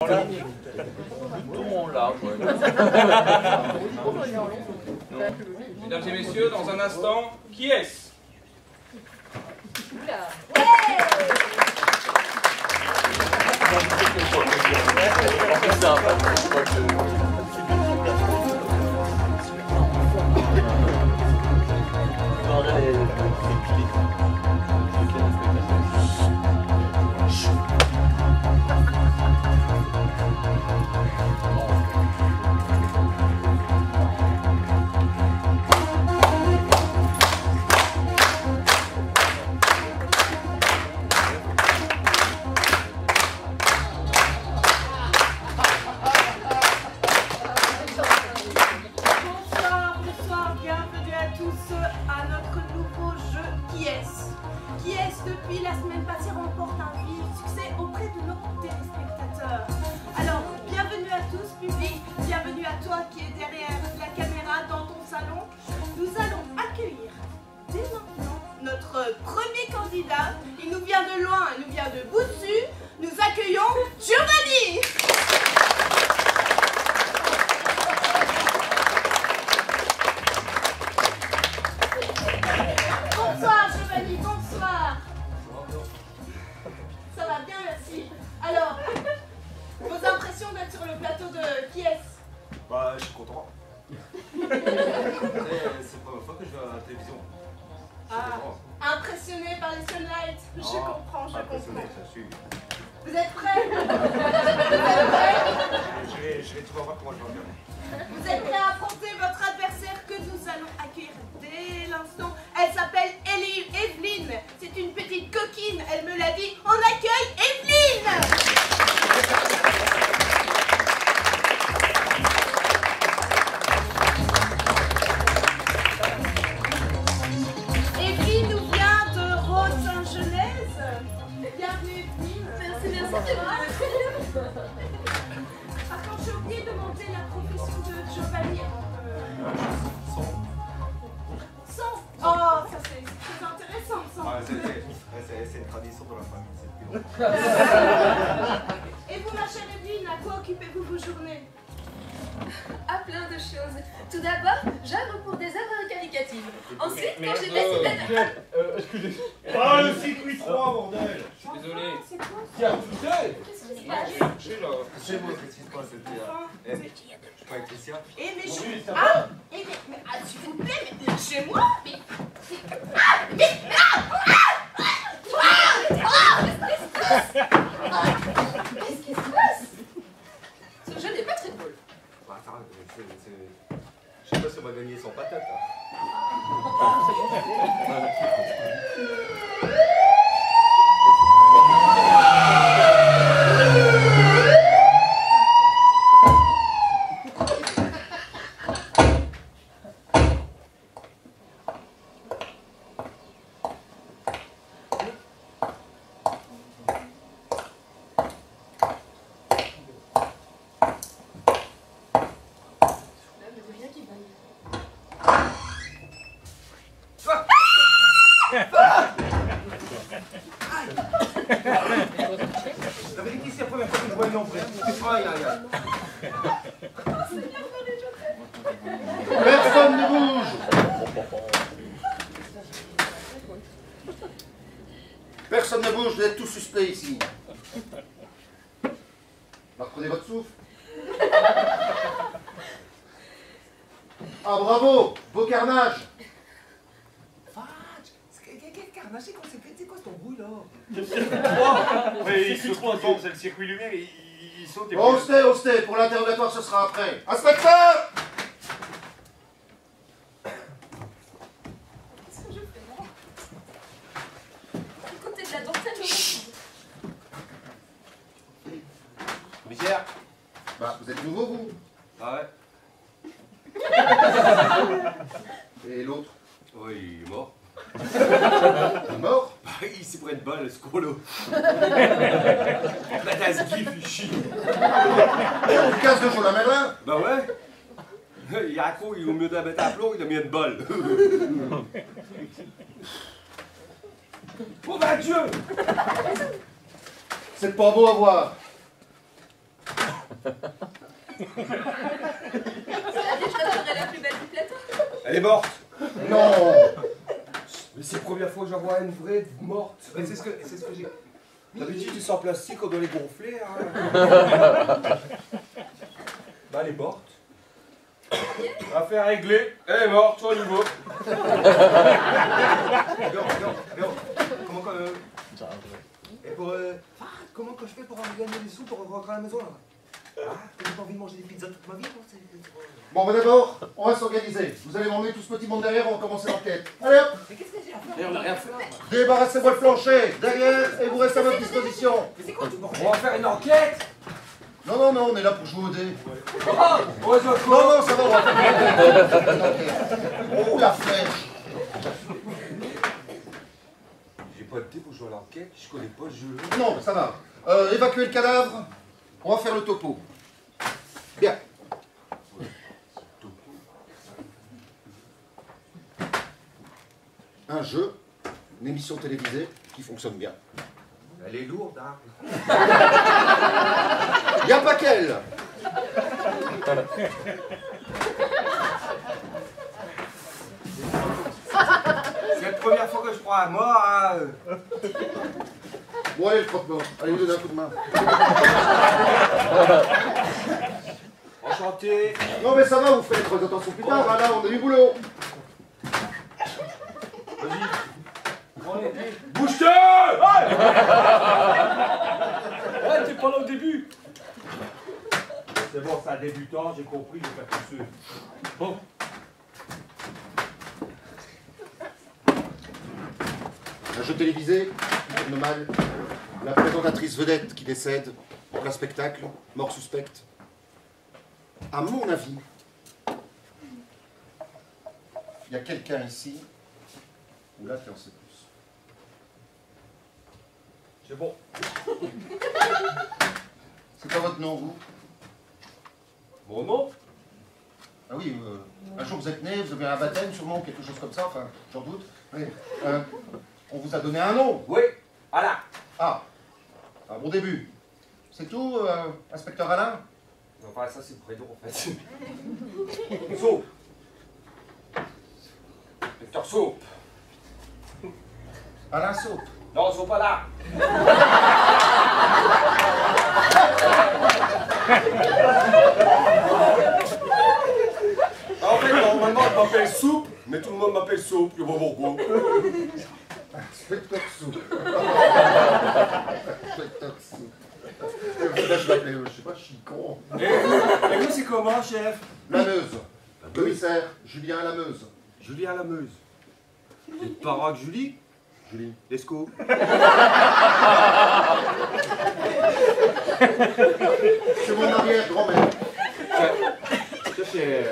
Tout le monde large, ouais. Mesdames et messieurs, dans un instant, qui est-ce? Depuis la semaine passée remporte un vif succès auprès de nos téléspectateurs. Alors, bienvenue à tous, public, bienvenue à toi qui es derrière la caméra dans ton salon. Nous allons accueillir dès maintenant notre premier candidat. Il nous vient de loin, il nous vient de Boussu. Nous accueillons Giovanni. Bonsoir Giovanni, bonsoir. Ça va bien, merci. Alors, vos impressions d'être sur le plateau de qui est-ce? Bah, je suis content. C'est la première fois que je vais à la télévision. Ah, impressionné par les Sunlight. Je comprends, je impressionné, comprends. je suis. Vous êtes prêts? Vous êtes prêts? Je vais tout voir comment je vais regarder. Vous êtes prêts à affronter votre adversaire que nous allons accueillir dès l'instant. Elle s'appelle Evelyne. C'est une petite coquine, elle me l'a dit. On accueille Evelyne. Evelyne nous vient de Rose-Saint-Genèse. Bienvenue Evelyne. Merci, Par contre, j'ai oublié de demander la profession de Giovanni. Sans. Oh, ça c'est très intéressant. C'est une tradition de la famille, c'est plus long. Et vous, ma chère Evelyne, à quoi occupez-vous vos journées? À plein de choses. Tout d'abord, j'œuvre pour des œuvres qualificatives. Ensuite, quand j'ai décidé de... Excusez. Ah, le circuit 3, bordel! Je suis désolé. C'est quoi Tiens, tout seul! Qu'est-ce qui se passe? Je suis là. C'est moi, qu'est-ce qui se passe, c'était. Je suis pas avec Laetitia. Eh, mais je... Oui, ça Ah va. Eh, mais ah, s'il vous plaît, mais chez moi mais... Qu'est-ce qui se passe? Ce jeu n'est pas très drôle. Bah, attends, je sais pas si on va gagner sans patate. La vérité, c'est la première fois que je vois une ombre. Aïe, aïe, aïe. Personne ne bouge. Personne ne bouge, vous êtes tous suspects ici. Alors, prenez votre souffle. Ah, bravo, beau carnage. Quel carnage, c'est quoi ton bruit là? Oui, il se transforme, c'est le circuit lumière, il saute et puis... Ostez, pour l'interrogatoire ce sera après. Inspecteur! Qu'est-ce que je fais là? Écoutez de la dentelle, Commissaire? Bah, vous êtes nouveau, vous? Ah ouais? Et l'autre? Oui, il est mort. Il est mort? Bah, il s'est pris une balle, ce colo. La tasse gif, il chie. Tu casses de jour la Merlin? Bah ouais. Yako, au mieux de la mettre à plomb, il a mis une balle. Oh bah Dieu! C'est pas beau à voir. Ça veut dire que je resterai la plus belle du plateau. Elle est morte. Non. Mais c'est la première fois que j'en vois une vraie morte. Mais c'est ce que j'ai... D'habitude, tu sens plastique, on doit les gonfler. Hein. Bah, elle est morte. Affaire réglée. Elle est morte, au niveau. Comment et pour comment que je fais pour gagner des sous pour rentrer à la maison là? Ah, j'ai pas envie de manger des pizzas toute ma vie. Bon, bah d'abord, on va s'organiser. Vous allez m'emmener tout ce petit monde derrière, on va commencer l'enquête. Allez hop! Mais qu'est-ce que j'ai à faire? Et on n'a rien fait. Débarrassez-moi le plancher, derrière, et vous restez à votre disposition. Mais c'est quoi tout bordel? On va faire une enquête. Non, on est là pour jouer au dé. Oh, on va jouer à quoi? Non, ça va, on va faire une enquête. Oh, la flèche! J'ai pas de thé pour jouer à l'enquête, je connais pas le jeu. Non, ça va. Évacuer le cadavre, on va faire le topo. Bien. Un jeu, une émission télévisée qui fonctionne bien. Elle est lourde, hein. Y a pas qu'elle. C'est la première fois que je crois à mort, hein. Bon, allez, le croque-mort. Allez, vous donnez un coup de main. Enchanté. Non, mais ça va, vous ferez les attention plus tard. Là, on a du boulot. Bouge-te. Ouais, t'es pas là au début. C'est bon, c'est un débutant, j'ai compris, je vais faire tout seul. Bon. Un jeu télévisé, normal. La présentatrice vedette qui décède en plein spectacle, mort suspecte. À mon avis, il y a quelqu'un ici ou là qui en sait plus. C'est bon. C'est quoi votre nom, vous? Mon nom? Ah oui, un jour vous êtes né, vous avez un baptême sûrement, quelque chose comme ça, enfin, j'en doute. Oui. On vous a donné un nom. Oui, Alain. Ah, un bon début. C'est tout, inspecteur Alain? Enfin, ça c'est le prénom en fait. Saupe. Inspecteur Saupe. Alain Saupe. Non, ils sont pas là. En fait, normalement, on m'appelle Soupe, mais tout le monde m'appelle Saupe, je sais pas pourquoi. Inspecteur Soupe. Inspecteur Soupe. Là, je m'appelais, je sais pas, Chicon. Et vous, c'est comment, chef? Lameuse. Commissaire Julien Lameuse. Julien Lameuse. C'est le parent de Julie? Julie. Lescaut. C'est mon arrière-grand-mère. Ça, c'est.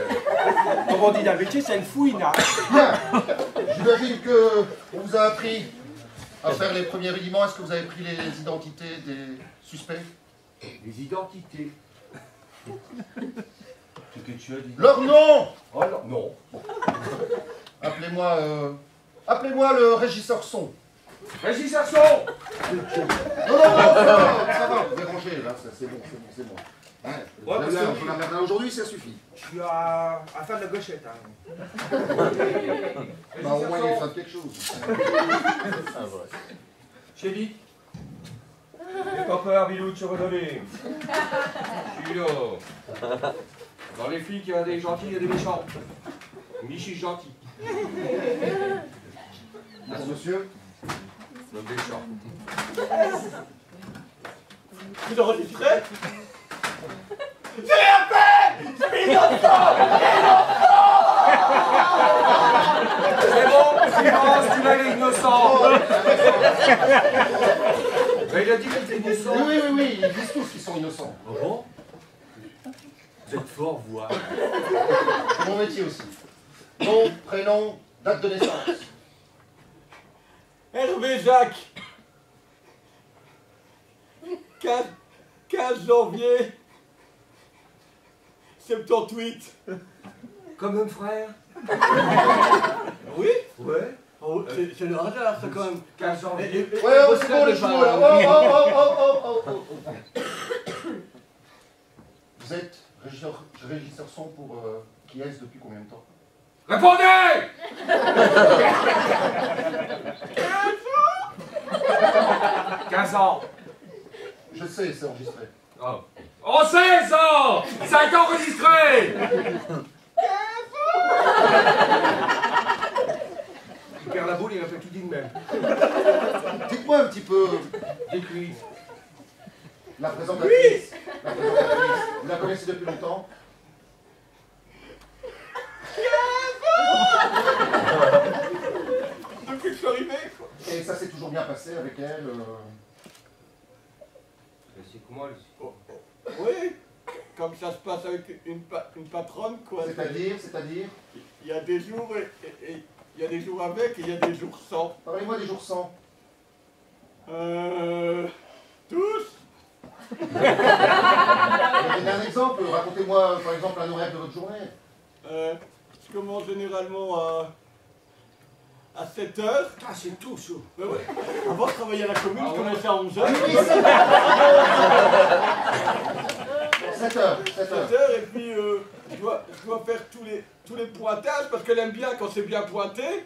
Comme on dit d'habitude, c'est une fouine, hein? Bien. J'imagine que on vous a appris à faire les premiers rudiments. Est-ce que vous avez pris les identités des suspects? Les identités. Ce que tu as dit. Leur nom. Oh non, non. Appelez-moi le régisseur son. Régis Sarson. Non, ça va, vous dérangez, là, c'est bon. Hein, Ouais, parce que- on peut la mettre là aujourd'hui, ça suffit. Je suis à faire de la gauchette, hein. Bah, au moins, il est fait de quelque chose. Chérie. N'aie pas peur, Bilou, de se redonner. Je suis là. Dans les filles, il y a des gentils, il y a des méchants. Michi gentil. Bon, monsieur. L'homme méchant. Vous enregistrez? C'est bon, silence, tu vas les innocents. Mais il a dit qu'il était innocent. Oui, ils disent tous qu'ils sont innocents. Oh bon? Vous êtes fort, vous, hein? C'est mon métier aussi. Nom, prénom, date de naissance. Hervé Jacques. 15 janvier 78. Comme un frère. Oui? Ouais. Oh, c'est le hasard, ça, quand même. 15 janvier. Ouais, c'est bon les chevaux là. Oh. Vous êtes régisseur son pour qui est-ce depuis combien de temps? Répondez! 15 ans. Je sais, c'est enregistré. Oh. On sait ça! Ça a été enregistré! Il perd la boule, il a fait tout dit de même. Dites-moi un petit peu, Dites-lui. la présentatrice. La présentatrice, vous la connaissez depuis longtemps? Depuis que je suis arrivé, quoi. Et ça s'est toujours bien passé avec elle C'est comment elle... Oui, comme ça se passe avec une patronne, quoi. C'est-à-dire Il y a des jours et il y a des jours avec et il y a des jours sans. Parlez-moi des jours sans. Tous. Donnez un exemple, racontez-moi par exemple un horaire de votre journée. Je commence généralement à 7h. Ah, c'est tout, chaud. Ouais. Avant de travailler à la commune, je commençais à 11h. Oui, 7h. 7h. Et puis je dois faire tous les pointages parce qu'elle aime bien quand c'est bien pointé.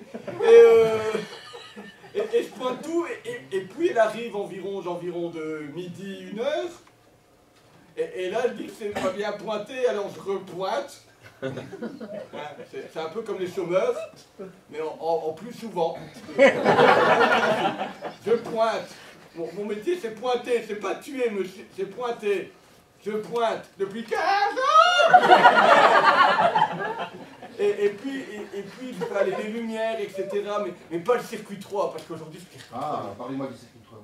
Et je pointe tout et puis elle arrive environ de midi, 1h. Et là elle dit que c'est pas bien pointé, alors je repointe. C'est un peu comme les chômeurs, mais en plus souvent. Je pointe. Mon métier c'est pointer, c'est pas tuer, monsieur, c'est pointer. Je pointe depuis 15 ans. et puis je fais aller des lumières, etc. Mais pas le circuit 3, parce qu'aujourd'hui c'est le circuit 3. Ah, parlez-moi du circuit 3.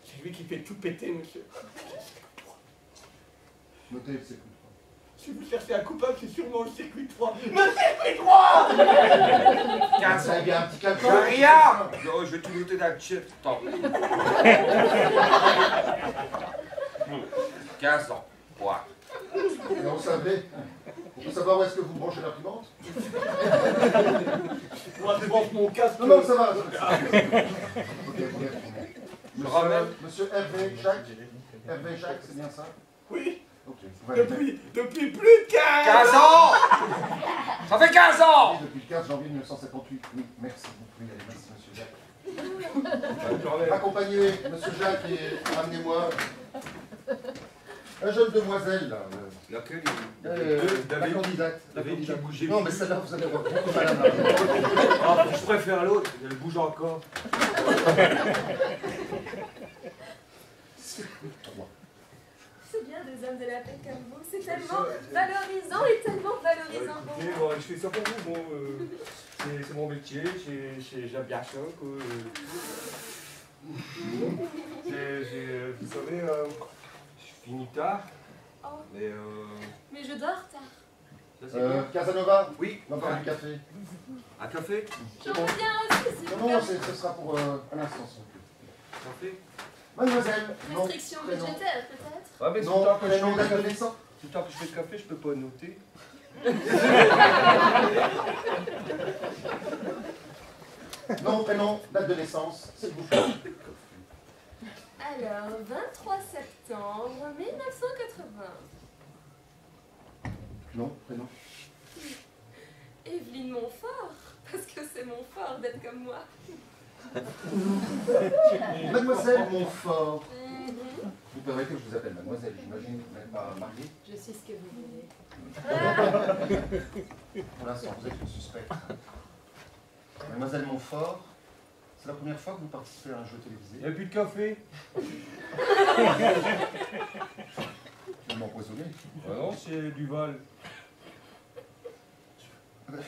C'est lui qui fait tout péter, monsieur. Notez le circuit 3. Si vous cherchez un coupable, c'est sûrement le circuit 3. Le circuit 3. 15 ans. Ça bien un petit calcul. Rien! Non, je vais tout noter dans le chat. Attends. 15 ans. Quoi? Et on savait. On peut savoir où est-ce que vous branchez l'imprimante? Moi, je branche mon casque. Non, ça va. Ramène. Monsieur Hervé Jacques. Hervé Jacques, c'est bien ça? Oui. Ok. Vous validez. Depuis plus de 15 ans! Ça fait 15 ans! Depuis le 15 janvier 1978. Oui, merci. Vous pouvez y aller. Merci, monsieur Jacques. Accompagnez monsieur Jacques et ramenez-moi la jeune demoiselle, là. Laquelle La David candidate. La David qui candidate. bougeait. Non, mais celle-là, vous allez voir beaucoup de mal à Ah, je préfère l'autre, elle bouge encore. Circuit 3. C'est bien des hommes de la paix comme vous, c'est tellement valorisant et tellement valorisant pour Écoutez, moi. bon, je fais ça pour vous, bon, c'est mon métier, j'aime bien ça, quoi. Vous savez, je finis tard, Oh. mais Mais je dors tard. ça c'est bien. Casanova. Oui, On va faire du café. un café? J'en reviens aussi, s'il vous Non, plaît. non, ce sera pour un instant, s'il vous plaît. Café? Mademoiselle, non. Restriction prénom. budgétaire, peut-être. Ah, mais Non, prénom, date de naissance. tout le temps que je fais le café, je peux pas noter. Non, prénom, date de naissance, s'il vous plaît. Alors, 23 septembre 1980. Non, prénom. Evelyne Montfort, parce que c'est mon fort d'être comme moi. Mademoiselle Montfort. Mhm. Vous permettez que je vous appelle mademoiselle, j'imagine que vous n'êtes pas mariée. Je suis ce que vous voulez. Pour l'instant, vous êtes une suspecte. Mademoiselle Montfort, c'est la première fois que vous participez à un jeu Il télévisé. n'y a plus de café? Vous m'empoisonnez. Ah non, c'est du Val.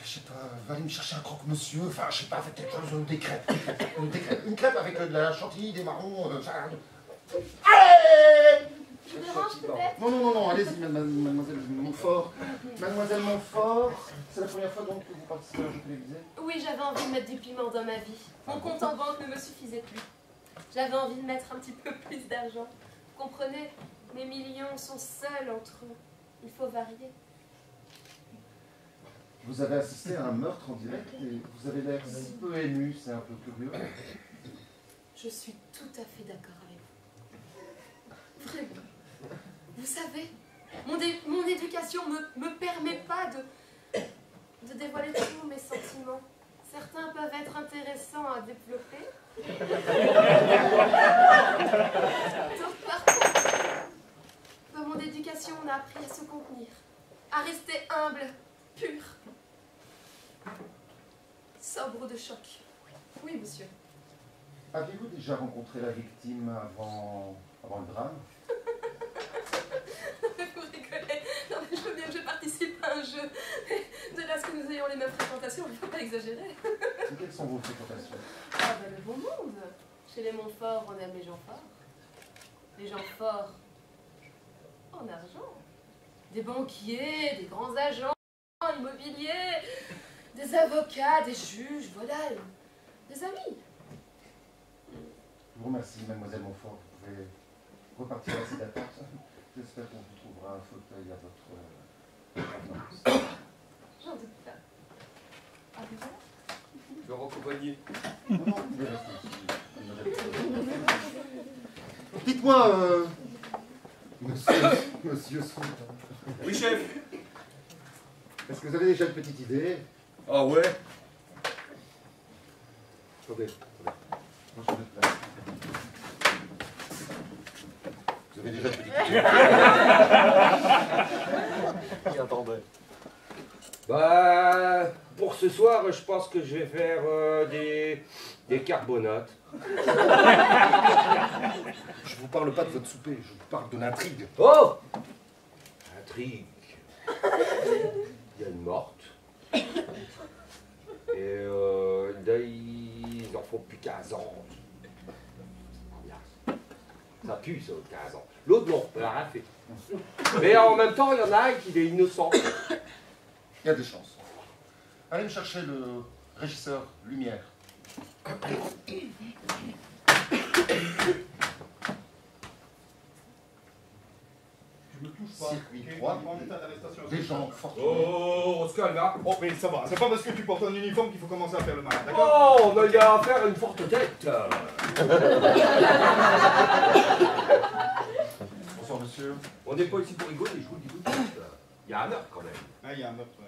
Je sais pas, va aller me chercher un croque-monsieur, enfin, je sais pas, faites quelque chose, des crêpes. Une crêpe avec de la chantilly, des marrons, Allez! Je vous dérange peut-être? Non, allez-y, mademoiselle Montfort. Mademoiselle Montfort, c'est la première fois donc que vous participez à un jeu télévisé? Oui, j'avais envie de mettre du piment dans ma vie. Mon compte en banque ne me suffisait plus. J'avais envie de mettre un petit peu plus d'argent. Vous comprenez? Mes millions sont seuls entre eux. Il faut varier. Vous avez assisté à un meurtre en direct et vous avez l'air si peu ému, c'est un peu curieux. Je suis tout à fait d'accord avec vous. Vraiment. Vous savez, mon éducation me permet pas de dévoiler tous mes sentiments. Certains peuvent être intéressants à développer. D'autres, par contre, par mon éducation, on a appris à se contenir, à rester humble, pur, sobre de choc. Oui, monsieur. Aviez-vous déjà rencontré la victime avant le drame? Vous rigolez. Non, mais je veux bien que je participe à un jeu. De là à ce que nous ayons les mêmes fréquentations, il ne faut pas exagérer. Quelles sont vos fréquentations? Ah ben le bon monde. Chez les Montfort, on aime les gens forts. Les gens forts en argent. Des banquiers, des grands agents immobiliers, des avocats, des juges, voilà, des amis. Je vous remercie, mademoiselle Montfort. Vous pouvez repartir à cette attente. J'espère qu'on vous trouvera un fauteuil à votre convenance. J'en doute pas. Ah, vous voilà. Je vais raccompagner. Non, il est resté ici. Dites-moi, monsieur Soult, Oui, chef. est-ce que vous avez déjà une petite idée? Ah ouais? Attendez. Moi, je me place. Vous avez déjà une petite idée? Qui attendait? Bah, pour ce soir, je pense que je vais faire des carbonates. Je vous parle pas de votre souper, je vous parle de l'intrigue. Oh! Intrigue. Il y a une morte. Et là, ils en font plus 15 ans. Ça pue, ça, 15 ans. L'autre, non, elle a rien fait. Mais en même temps, il y en a un qui est innocent. Il y a des chances. Allez me chercher le régisseur Lumière. Je me touche pas. Circuit Ok, 3. en état d'arrestation. Des gens fortunés. Oh, on se calme là. Oh, mais ça va. C'est pas parce que tu portes un uniforme qu'il faut commencer à faire le malin, d'accord? Oh, on a eu à faire une forte tête. Bonsoir, monsieur. On n'est pas ici pour rigoler, je vous le dis tout de suite. Il y a un meurtre quand même. Ah, il y a un meurtre, ouais.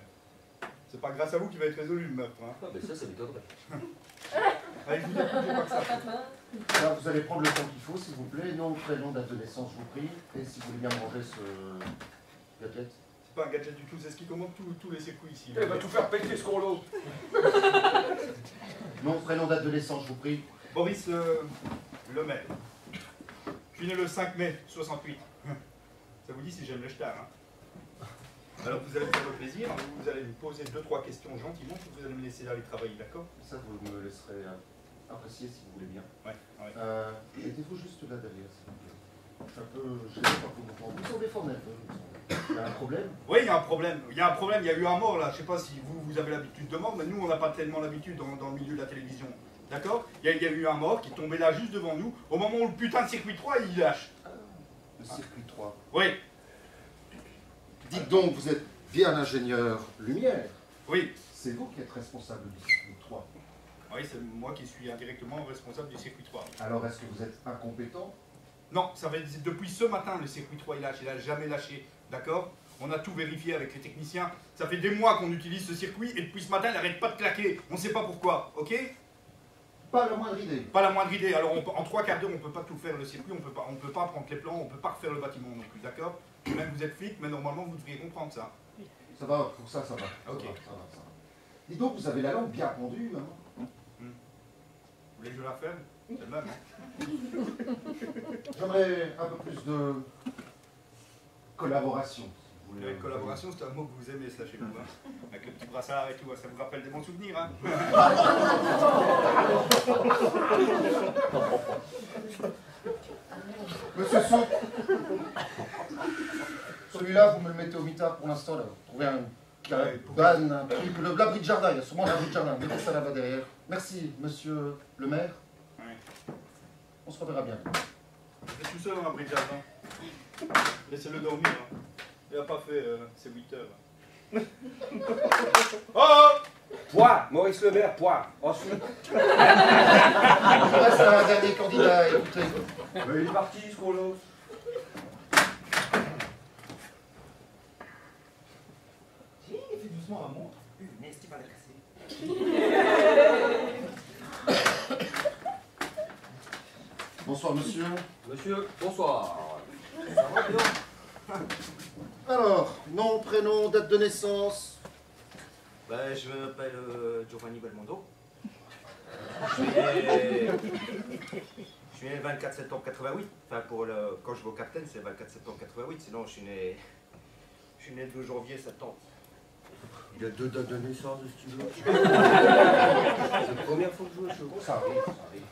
C'est pas grâce à vous qu'il va être résolu le meurtre, hein. Ah, mais ça m'étonnerait. Allez, je vous écoute, j'ai pas que ça. Là, vous allez prendre le temps qu'il faut, s'il vous plaît. Nom, prénom, date de naissance, je vous prie. Et si vous voulez bien me ranger ce gadget. C'est pas un gadget du tout, c'est ce qui commande tous les circuits ici. Il va tout faire péter ce gros. Nom, prénom, date de naissance, je vous prie. Boris Lemaire. Je suis né le 5 mai 68. Ça vous dit si j'aime les stars, hein? Alors vous allez me faire le plaisir, vous allez me poser 2-3 questions gentiment, puis vous allez me laisser aller travailler, d'accord? Ça, vous me laisserez apprécier si vous voulez bien. Ouais, ouais. Mettez-vous juste là derrière, s'il vous plaît. Je suis un peu gêné par vos mouvements. Vous semblez fort nerveux, il me semble. Il y a un problème? Oui, il y a un problème. Il y a un problème, il y a eu un mort là. Je sais pas si vous avez l'habitude de mort, mais nous on n'a pas tellement l'habitude dans le milieu de la télévision. D'accord? Il y a eu un mort qui est tombé là juste devant nous, au moment où le putain de circuit 3 il lâche. Le circuit 3. Oui, Dites donc, vous êtes bien l'ingénieur Lumière. oui. C'est vous qui êtes responsable du circuit 3. Oui, c'est moi qui suis indirectement responsable du circuit 3. Alors, est-ce que vous êtes incompétent? Non, ça fait depuis ce matin le circuit 3 il lâche, il n'a jamais lâché. D'accord? On a tout vérifié avec les techniciens. Ça fait des mois qu'on utilise ce circuit et depuis ce matin il n'arrête pas de claquer. On ne sait pas pourquoi, ok? Pas la moindre idée. Pas la moindre idée. Alors en 3 quarts d'heure, on ne peut pas tout faire le circuit, on ne peut pas prendre les plans, on ne peut pas refaire le bâtiment non plus, d'accord? Même vous êtes flic, mais normalement vous devriez comprendre ça. Ça va, pour ça, ça va. Ok. Ça va. Dites donc, vous avez la langue bien pendue, hein? Vous voulez que je la ferme? C'est le même, hein? J'aimerais un peu plus de collaboration. Si vous voulez. Collaboration, c'est un mot que vous aimez, ça, chez vous, hein? Avec le petit brassard et tout, ça vous rappelle des bons souvenirs, hein? Monsieur Soult, celui-là, vous me le mettez au mitard pour l'instant, là. Vous trouvez un cabane, un truc, l'abri de jardin, il y a sûrement l'abri de jardin. Mettez ça là-bas derrière. Merci, monsieur le maire. Ouais. On se reverra bien. Vous êtes tout seul dans l'abri de jardin. Laissez-le dormir, hein. Il n'a pas fait ses 8 heures. Oh! Point, Maurice Lemaire, point. Ensuite, Il reste un dernier candidat, écoutez. il est parti, ce gros. doucement ma montre. N'est-ce pas la casser? Bonsoir, monsieur. Monsieur, bonsoir. Ça va bien? Alors, nom, prénom, date de naissance. Ben, je m'appelle Giovanni Belmondo. Je suis né le 24 septembre 88. Enfin, quand je vais au Capitaine, c'est le 24 septembre 88. Sinon, je suis né le 2 janvier 70. Il a 2 dates de naissance, si tu veux. C'est la première fois que je joue au show. Ça arrive, ça arrive.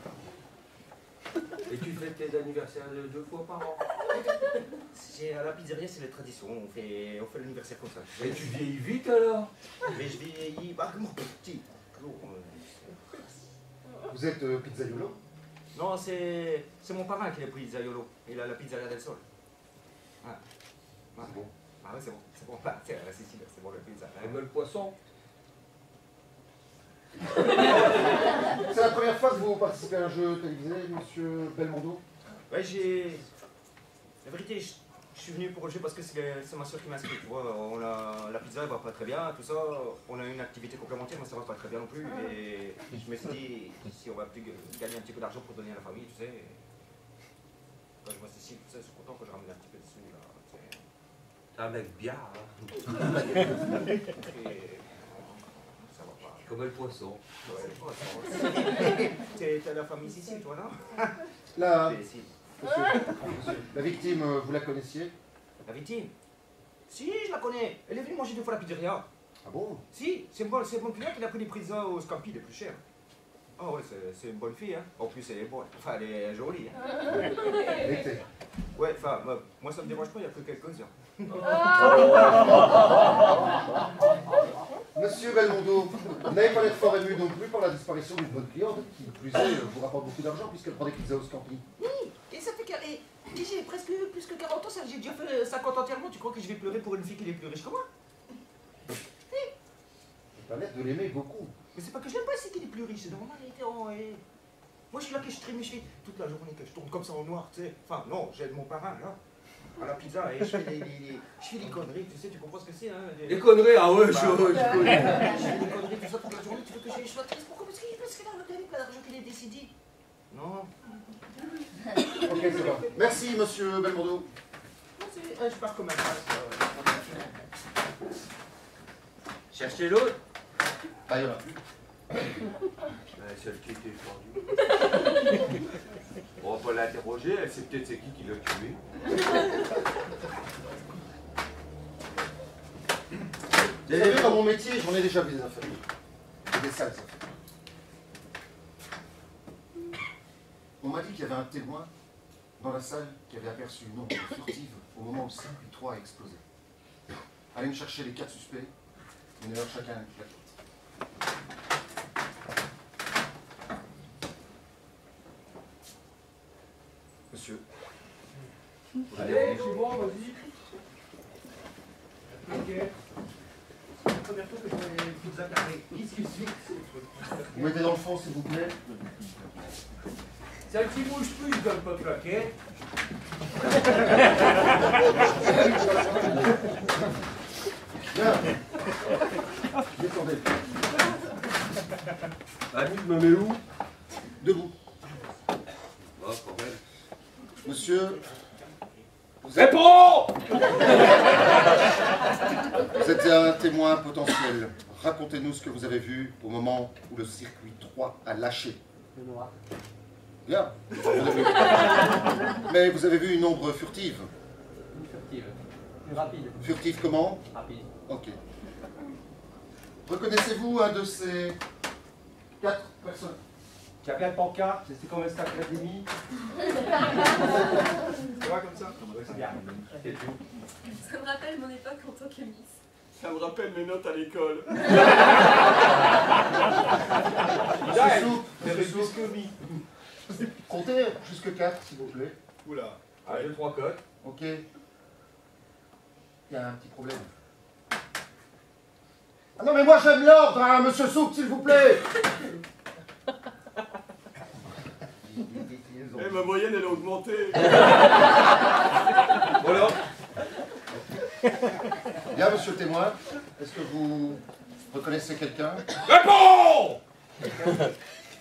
Et tu fais tes anniversaires 2 fois par an? À la pizzeria, c'est la tradition. On fait l'anniversaire comme ça. Et tu vieillis vite alors? Mais je vieillis mon petit. Vous êtes pizzaiolo? Non, c'est mon parrain qui est le pizzaiolo. Il a la pizzeria del Sol. Ah, C'est bon. Ah ouais, c'est bon. C'est bon. Ah, c'est la Sicile, c'est bon la pizza. T'aimes le poisson? C'est la première fois que vous participez à un jeu télévisé, monsieur Belmondo? Ouais, la vérité, je suis venu pour le jeu parce que c'est ma soeur qui m'a inscrit. Tu vois, la pizza elle va pas très bien, tout ça. On a une activité complémentaire, mais ça va pas très bien non plus. Et je me suis dit, si on va plus gagner un petit peu d'argent pour donner à la famille, tu sais. Quand je vois ceci, tu sais, je suis content que je ramène un petit peu de sous là. T'es un mec bien, hein? Et ça va pas. Comme le poisson. Ouais, le poisson. T'as la famille ici, toi, non? La, Si. monsieur, la victime, vous la connaissiez? La victime? Si, je la connais. Elle est venue manger 2 fois à la pizzeria. Ah bon? Si, c'est mon client qui a pris des pizzas au Scampi les plus chers. Ah ouais, c'est une bonne fille, hein. En plus, elle est bonne. Enfin, elle est jolie. Hein. L'été. Ouais, enfin, moi ça me dérange pas, il n'y a que quelques-uns. Monsieur Belmondo, vous n'avez pas l'air fort ému non plus par la disparition d'une bonne cliente, qui plus est vous rapporte beaucoup d'argent puisqu'elle prend des pizzas au Scampi. Oui, et ça fait que j'ai presque plus que 40 ans, j'ai déjà fait 50 entièrement. Tu crois que je vais pleurer pour une fille qui est plus riche que moi? C'est pas l'air de l'aimer beaucoup. Mais c'est pas que je l'aime pas, c'est qu'il est plus riche, c'est normal. Moi je suis là que je traîne mes cheveux toute la journée, que je tourne comme ça en noir, tu sais. Enfin, non, j'aide mon parrain là, à la pizza, et je fais des conneries, tu sais, tu comprends ce que c'est, hein? Les conneries, ah ouais, je Je connais. fais des conneries, tout ça toute la journée, tu veux que je sois triste? Pourquoi? Parce qu'il a pas d'argent qu'il est décidé. Non. Ok, c'est bon. Merci, monsieur Belmondo. Je pars comme un prince. Cherchez l'autre. Ah, il y en a plus. Celle qui était tendue. On va pas l'interroger, elle sait peut-être c'est qui l'a tué. Vous savez, dans mon métier, j'en ai déjà vu des affaires. Et des sales affaires. On m'a dit qu'il y avait un témoin dans la salle qui avait aperçu une ombre furtive au moment où le circuit 3 a explosé. Allez me chercher les 4 suspects, donnez-leur chacun une plaquette. Monsieur. Allez, c'est bon, vas-y. Ok. C'est la première fois que je vois les pizzas carrées. Qu'est-ce que c'est? Vous mettez dans le fond, s'il vous plaît. Celle qui bouge plus, je donne pas de plaquette. Bien. Descendez. Annie, je me mets où? Debout. Bah, quand même. Monsieur. Réponds! Vous êtes un témoin potentiel. Racontez-nous ce que vous avez vu au moment où le circuit 3 a lâché. Le noir. Bien. Mais vous avez vu une ombre furtive. Furtive. Plus rapide. Furtive comment? Rapide. Ok. Reconnaissez-vous un de ces 4 personnes? Qui a plein de pancartes, c'est comme un Star Academy. Ça va comme ça? C'est bien. C'est tout. Ça me rappelle mon époque en tant que Miss. Ça me rappelle mes notes à l'école. Monsieur Soupe, comptez jusque 4, s'il vous plaît. Oula. Ah, 2, 3 codes. Ok. Il y a un petit problème. Ah non, mais moi j'aime l'ordre, hein, monsieur Soupe, s'il vous plaît. Eh, ma moyenne, elle a augmenté. Voilà. Bien, monsieur le témoin. Est-ce que vous reconnaissez quelqu'un? Réponds!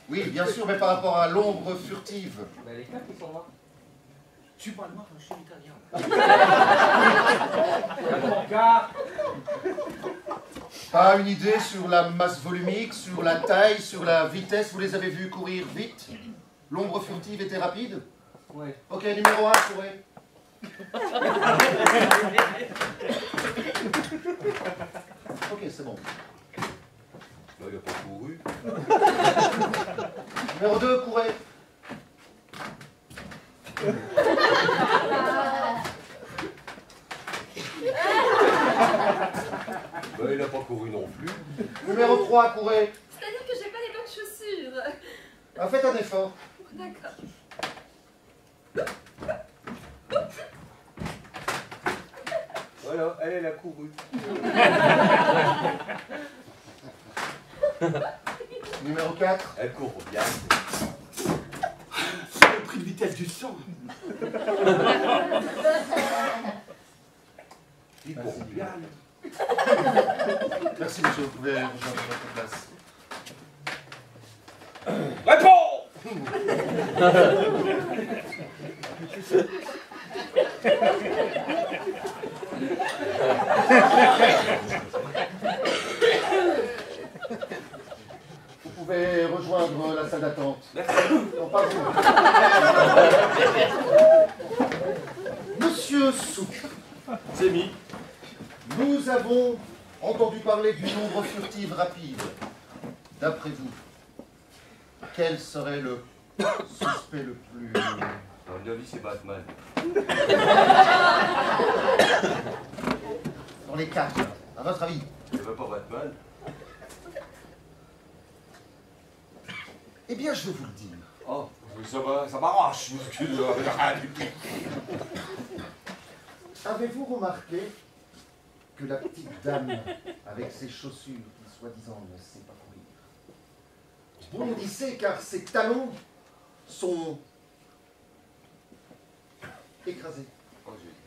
Oui, bien sûr, mais par rapport à l'ombre furtive. Mais les quatre, ils sont là. Tu parles moi, je suis italien. Pas une idée sur la masse volumique, sur la taille, sur la vitesse? Vous les avez vus courir vite? L'ombre furtive était rapide? Oui. Ok, numéro 1, courez. Ok, c'est bon. Là, il n'a pas couru. Numéro 2, courez. Ben, il n'a pas couru non plus. Numéro 3, courez. C'est-à-dire que j'ai pas les bonnes chaussures. Ah, faites un effort. D'accord. Voilà, elle a couru. Numéro 4. Elle court bien. C'est le prix de vitesse du sang. Il court bien. Merci, monsieur, vous pouvez rejoindre votre place. Réponds! Vous pouvez rejoindre la salle d'attente. Merci. Non, pas vous. Monsieur Soupe, C'est mis. nous avons entendu parler d'une ombre furtive rapide. D'après vous, quel serait le suspect le plus... À mon avis, c'est Batman. Dans les quatre, à votre avis? Il n'y avait pas Batman. Eh bien, je vais vous le dire. Oh, ça m'arrache. Avez-vous remarqué que la petite dame, avec ses chaussures qui soi-disant ne sait pas courir, bondissait car ses talons sont écrasés.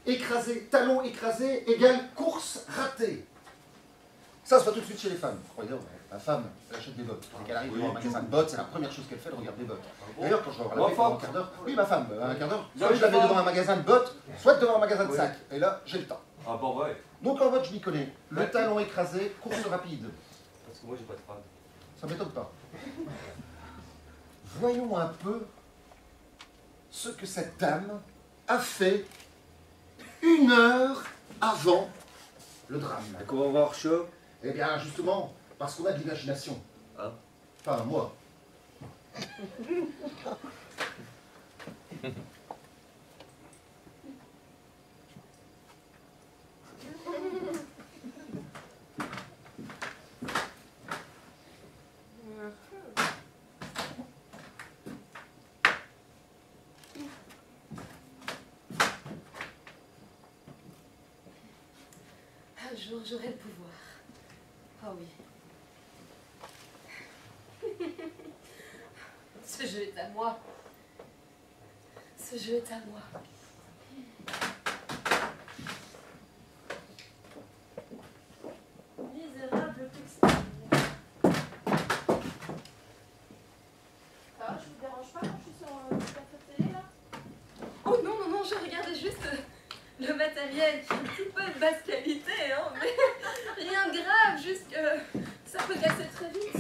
Écrasés, talons écrasés égale course ratée. Ça se voit tout de suite chez les femmes. Croyez-moi, la femme, elle achète des bottes. Dès qu'elle arrive devant un magasin de bottes, c'est la première chose qu'elle fait, elle regarde des bottes. D'ailleurs, quand je vais la pendant un quart d'heure, oui, ma femme, un quart d'heure, soit je l'avais devant un magasin de bottes, soit devant un magasin de sacs. Et là, j'ai le temps. Ah bon, ouais. Donc en mode, je m'y connais. Le talon écrasé, course rapide. Parce que moi, j'ai pas de femme. Ça m'étonne pas. Voyons un peu ce que cette dame a fait 1 heure avant le drame. Comment on va voir chaud? Eh bien, justement, parce qu'on a de l'imagination. Hein? Enfin, moi. Un jour, j'aurai le pouvoir. Ah oui. Ce jeu est à moi. Ce jeu est à moi. Misérable textile. Ça va, je vous dérange pas quand je suis sur le plateau de télé là? Oh non, non, non, je regardais juste le matériel qui est un petit peu de basse qualité, hein, mais rien de grave, juste que ça peut casser très vite.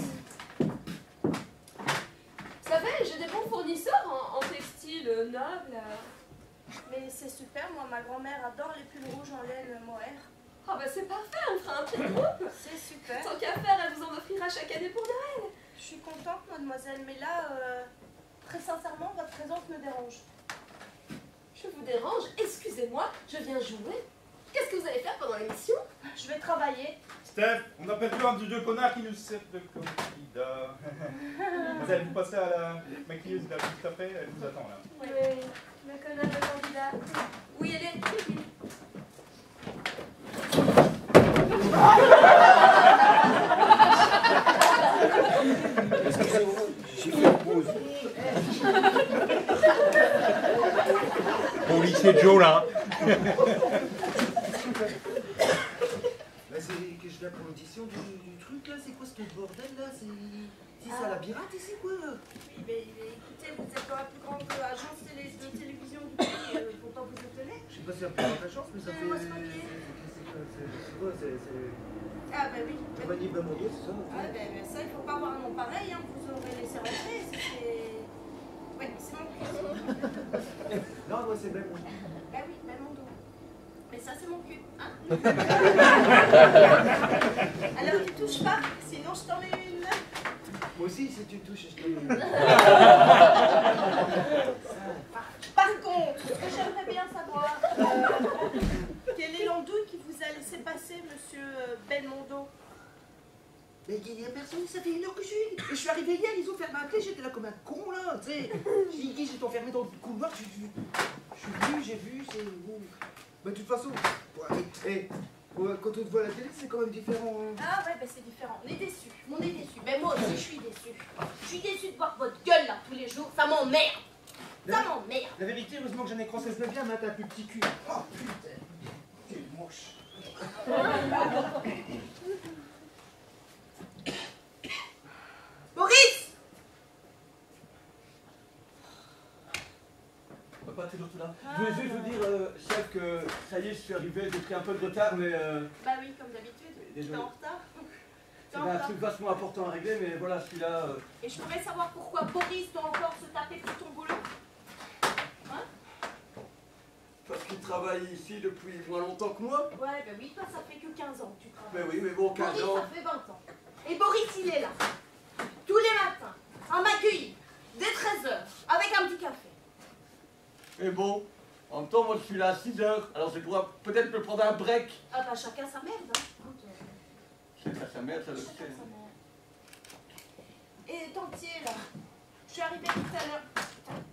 Vous savez, j'ai des bons fournisseurs en textile noble. Mais c'est super, moi ma grand-mère adore les pulls rouges en laine mohair. Ah bah c'est parfait, on fera un prix de groupe. C'est super. Tant qu'à faire, elle vous en offrira chaque année pour Noël. Je suis contente, mademoiselle, mais là, très sincèrement, votre présence me dérange. Je vous dérange, excusez-moi, je viens jouer. Qu'est-ce que vous allez faire pendant l'émission? Je vais travailler. Steph, on appelle plus un de deux connards qui nous servent de candidat. Mademoiselle, vous passez à la maquilleuse là juste après, elle vous attend là. Oui, le connard de candidat. Oui, elle est. Excusez-moi, j'ai fait une pause. Au lycée Joe là. Vas-y, que je je viens pour l'audition du truc là. C'est quoi ce bordel là? C'est ça la birate ici quoi? Oui, mais écoutez, vous êtes dans la plus grande agence de télévision du pays, faut pas vous étonner. Je sais pas si c'est la plus grande agence, mais ça fait. Moi, c'est pas qui. C'est quoi? C'est. Ah, bah oui. Compagnie Belmondo, c'est ça? Ah, ben ça, il faut pas avoir un nom pareil, hein, vous aurez laissé rentrer. Oui, c'est mon cul. Non, moi c'est Belmondo. Bah oui, Belmondo. Mais ça, c'est mon cul. Hein. Alors, tu touches pas, sinon je t'en mets une. Moi aussi, si tu touches, je te mets. Par contre, ce que j'aimerais bien savoir, quelle est l'andouille qui vous a laissé passer, monsieur Belmondo? Mais il n'y a personne, ça fait 1 heure que je suis arrivé hier, ils ont fermé un clé, j'étais là comme un con là, tu sais. J'ai dit, j'étais enfermé dans le couloir, je suis venu, j'ai vu, c'est. Mais de toute façon, quand on te voit à la télé, c'est quand même différent. Hein. Ah ouais, ben c'est différent. On est déçus. On est déçus. Mais moi aussi, je suis déçue. Je suis déçue de voir votre gueule là tous les jours. Ça m'emmerde. Ça m'emmerde. La vérité, heureusement que j'en ai croisé bien, mais t'as un plus petit cul. Oh putain, t'es moche. Boris! Papa, t'es toujours là. Je voulais juste vous dire, chef, que ça y est, je suis arrivé, j'ai pris un peu de retard, mais Bah oui, comme d'habitude. T'es en retard. c'est un truc vachement important à régler, mais voilà, je suis là. Et je pourrais savoir pourquoi Boris doit encore se taper pour ton boulot? Hein? Parce qu'il travaille ici depuis moins longtemps que moi. Ouais, bah oui, toi, ça fait que 15 ans que tu travailles. Mais oui, mais bon, 15 Boris, ans. ça fait 20 ans. Et Boris, il est là. Tous les matins, à m'accueillir, dès 13h, avec un petit café. Mais bon, en même temps, moi je suis là à 6 heures, alors je pourrais peut-être me prendre un break. Ah bah chacun sa merde, hein. Écoute, C'est sa mère, ça le chacun sait. sa merde. Et Tantier, là, je suis arrivée tout à l'heure.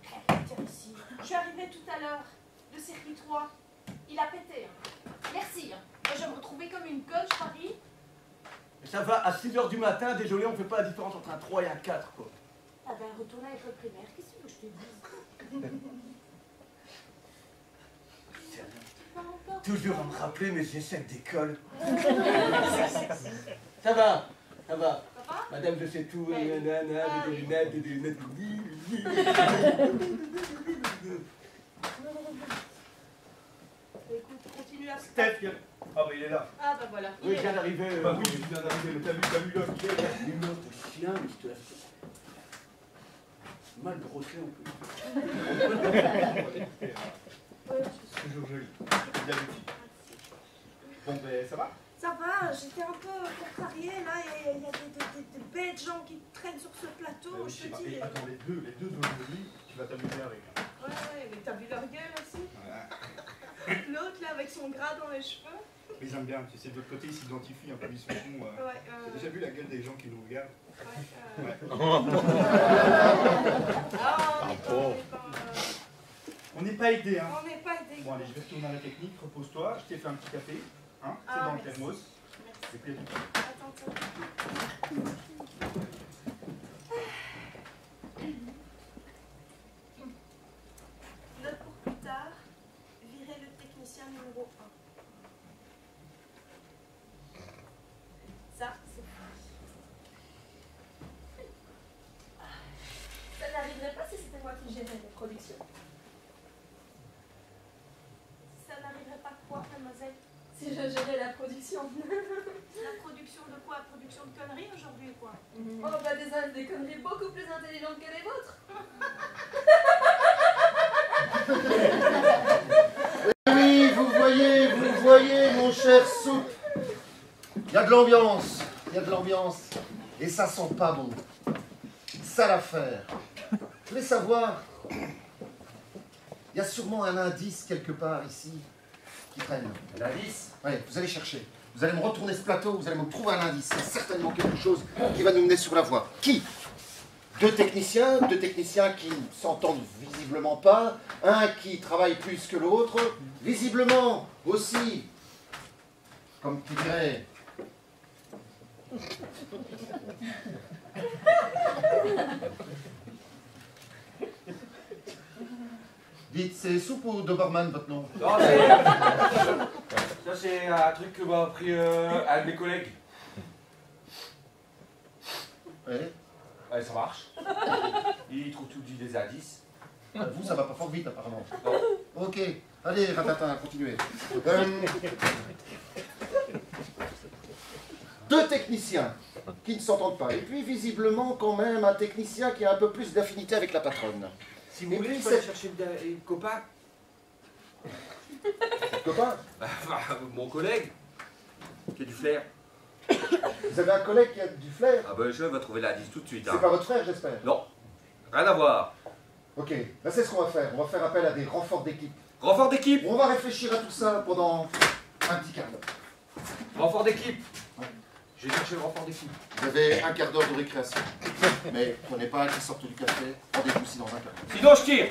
Putain, tiens ici. Je suis arrivée tout à l'heure. Le circuit 3, il a pété. Hein. Merci. Hein. Moi, je vais me retrouver comme une conne, je parie. Et ça va, à 6 heures du matin, désolé, on fait pas la différence entre un 3 et un 4, quoi. Ah ben, retourne à l'école primaire. Qu'est-ce que je te dis? Toujours à me rappeler mes échecs d'école. Ça va, ça va. Madame, je sais tout. Nanana, des lunettes, des lunettes. Écoute, continue à... Steph, ah bah il est là. Ah bah voilà. Oui, je viens d'arriver. Bah oui, il vient d'arriver, t'as vu l'homme qui est là. L'humour de chien, mais je te laisse. Mal brossé en plus. Toujours joli. Bien petit. Bon ben ça va? Ça va, j'étais un peu contrariée là, il y a des bêtes gens qui traînent sur ce plateau, je te dis. Et attends, les deux d'aujourd'hui, tu vas t'amuser avec. Ouais, mais t'as vu leur gueule aussi? Voilà. L'autre là avec son gras dans les cheveux. Mais ils aiment bien, tu sais, de l'autre côté, ils s'identifient un peu, ils sont bons. T'as déjà vu la gueule des gens qui nous regardent? Ouais. On n'est pas aidé, hein. On n'est pas aidé. Bon allez, je vais retourner à la technique, repose-toi, je t'ai fait un petit café, hein, c'est dans le thermos. Et puis Note pour plus tard, virer le technicien numéro 1. Ça, c'est ça n'arriverait pas si c'était moi qui gérais la production. Ça n'arriverait pas quoi, mademoiselle? Si je gérais la production. La production de quoi? Production de conneries aujourd'hui, quoi? Oh, bah des conneries beaucoup plus intelligentes que les vôtres. Oui, vous voyez, mon cher Soupe. Il y a de l'ambiance, et ça sent pas bon. Ça l'affaire. Vous voulez savoir, il y a sûrement un indice quelque part ici qui traîne. L'indice? Oui, vous allez chercher. Vous allez me retourner ce plateau, vous allez me trouver un indice. Il y a certainement quelque chose qui va nous mener sur la voie. Qui? Deux techniciens qui ne s'entendent visiblement pas, un qui travaille plus que l'autre, visiblement aussi, comme tu dirais... Dites, c'est Soupe ou Doberman votre nom? Non, c'est... Ça, c'est un truc que m'a appris un de mes collègues. Ouais. Ouais, ça marche. Il trouve tout des indices. Vous, ça va pas fort vite, apparemment. Non. Ok. Allez, Ratatin, continuez. Deux techniciens qui ne s'entendent pas. Et puis, visiblement, quand même, un technicien qui a un peu plus d'affinité avec la patronne. Si vous Et voulez, puis, je peux aller c'est- chercher des copains. Copain, Enfin, mon collègue, qui a du flair. vous avez un collègue qui a du flair. Ah ben, je vais trouver l'indice tout de suite. C'est Hein. pas votre frère, j'espère. Non, rien à voir. Ok, là c'est ce qu'on va faire. On va faire appel à des renforts d'équipe. Renfort d'équipe. On va réfléchir à tout ça pendant un petit quart d'heure. Renfort d'équipe. Ouais. J'ai cherché le renfort d'équipe. Vous avez un quart d'heure de récréation. Mais prenez pas qui sortent du café. Rendez-vous ici dans un quart d'heure. Sinon, je tire.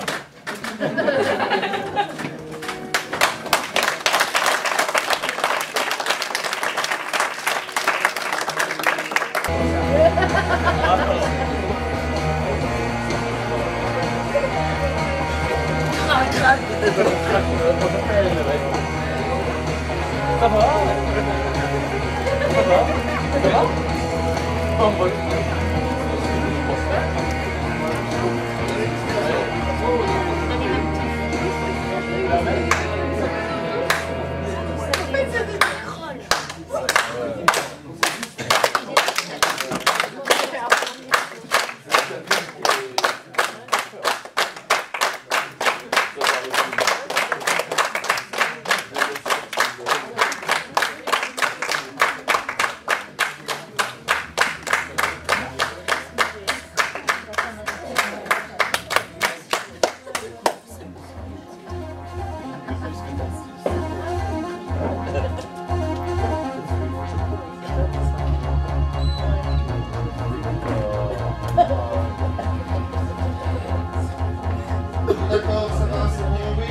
D'accord, ça va, c'est bon, oui.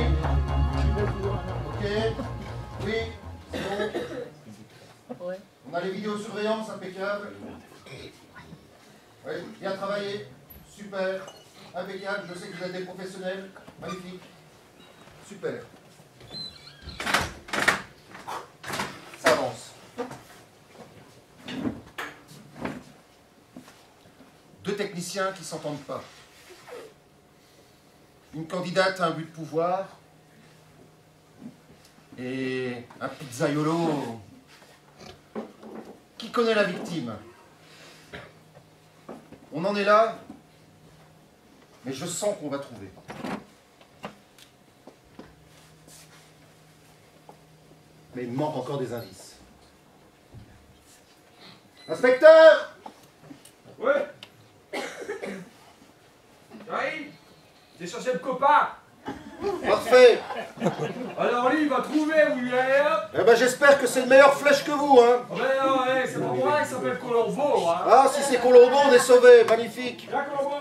Ok, oui, c'est bon. On a les vidéosurveillances, impeccable. Oui, bien travaillé, super, impeccable, je sais que vous êtes des professionnels, magnifique, super. Ça avance. Deux techniciens qui s'entendent pas. Une candidate à un but de pouvoir et un pizzaiolo qui connaît la victime. On en est là, mais je sens qu'on va trouver. Mais il me manque encore des indices. Inspecteur! Ouais. J'arrive. J'ai cherché le copain. Parfait! Alors lui, il va trouver où il est. Hop. Eh ben j'espère que c'est le meilleur flèche que vous, hein! Oh, ben non, ouais, c'est pas moi, il s'appelle Colombo. Hein. Ah, si c'est Colombo, on est sauvé, magnifique! Viens, Colombo.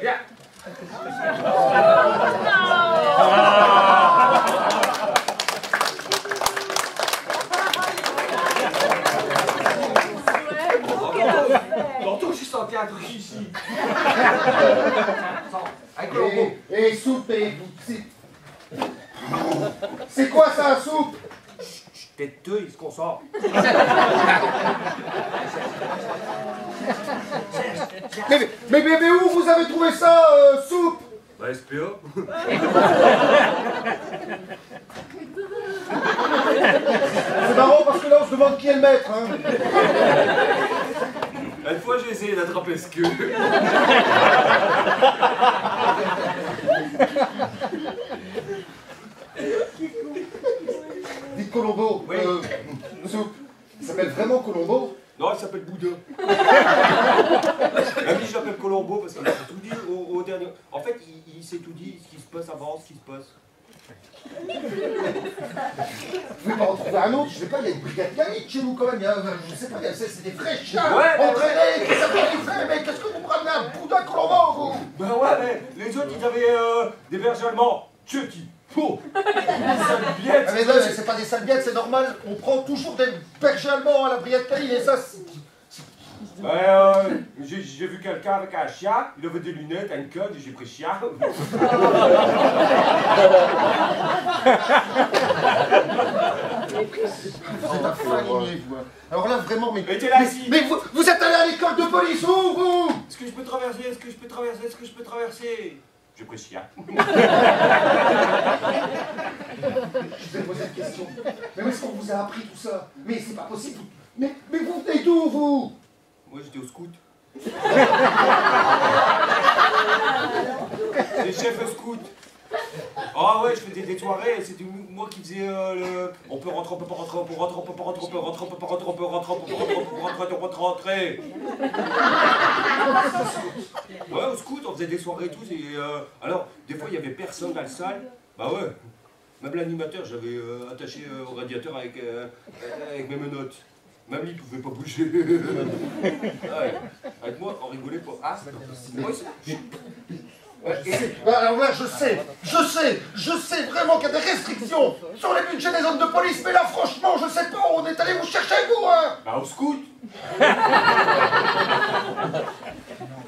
Viens. Tantôt, j'ai senti un truc ici. Avec Colombo. Et soupe, et... C'est quoi ça, soupe? Têteux, il se concentre. Mais où vous avez trouvé ça, soupe? Bah, SPA. C'est marrant parce que là on se demande qui est le maître, hein. Une fois, j'ai essayé d'attraper ce queue. Dites Colombo, Oui. soupe. Il s'appelle vraiment Colombo? Non, il s'appelle Bouddha. Lui, je l'appelle Colombo parce qu'il a tout dit au dernier. En fait, il s'est tout dit, ce qui se passe avant, ce qui se passe. Vous pouvez pas en trouver un autre, je sais pas, il y a une brigade canine chez nous quand même, il y a, je sais pas, c'est des vrais chiens Ouais, entraînés, qui savent ce qu'ils font, mais qu'est-ce que vous prenez un Bouddha Colombo, vous? Ben ouais, mais les autres, ils avaient des bergers allemands. Chucky. Oh. Sale biette. Ah mais non, c'est pas des sales biettes, c'est normal, on prend toujours des bergers allemands à la brigade canine, et ça, J'ai vu quelqu'un avec un chien, il avait des lunettes, une queue, j'ai pris chien. Vous êtes un faligné, vous. Alors là, vraiment, mais... Mais t'es là ici. Mais vous êtes allé à l'école de police, vous Est-ce que je peux traverser? Est-ce que je peux traverser? Est-ce que je peux traverser? J'ai pris chien. Je vais poser une question. Mais où est-ce qu'on vous a appris tout ça? Mais c'est pas possible. Mais vous venez d'où, vous? Moi, j'étais au scout. Les chefs scout. Ah ouais, je faisais des soirées, c'était moi qui faisais on peut rentrer, on peut pas rentrer, on peut rentrer, on peut pas rentrer, on peut rentrer, on peut pas rentrer, on peut rentrer, on peut rentrer, on peut rentrer. Ouais, au scout, on faisait des soirées et tout. Alors, des fois, il y avait personne dans la salle. Bah ouais. Même l'animateur, j'avais attaché au radiateur avec mes menottes. Même lui, il pouvait pas bouger. Ouais. Avec moi, on rigolait pas. Ah, c'est pas possible. Alors là, je sais vraiment qu'il y a des restrictions sur les budgets des hommes de police, mais là, franchement, je sais pas, on est allé vous chercher, vous, hein. Bah, au scout.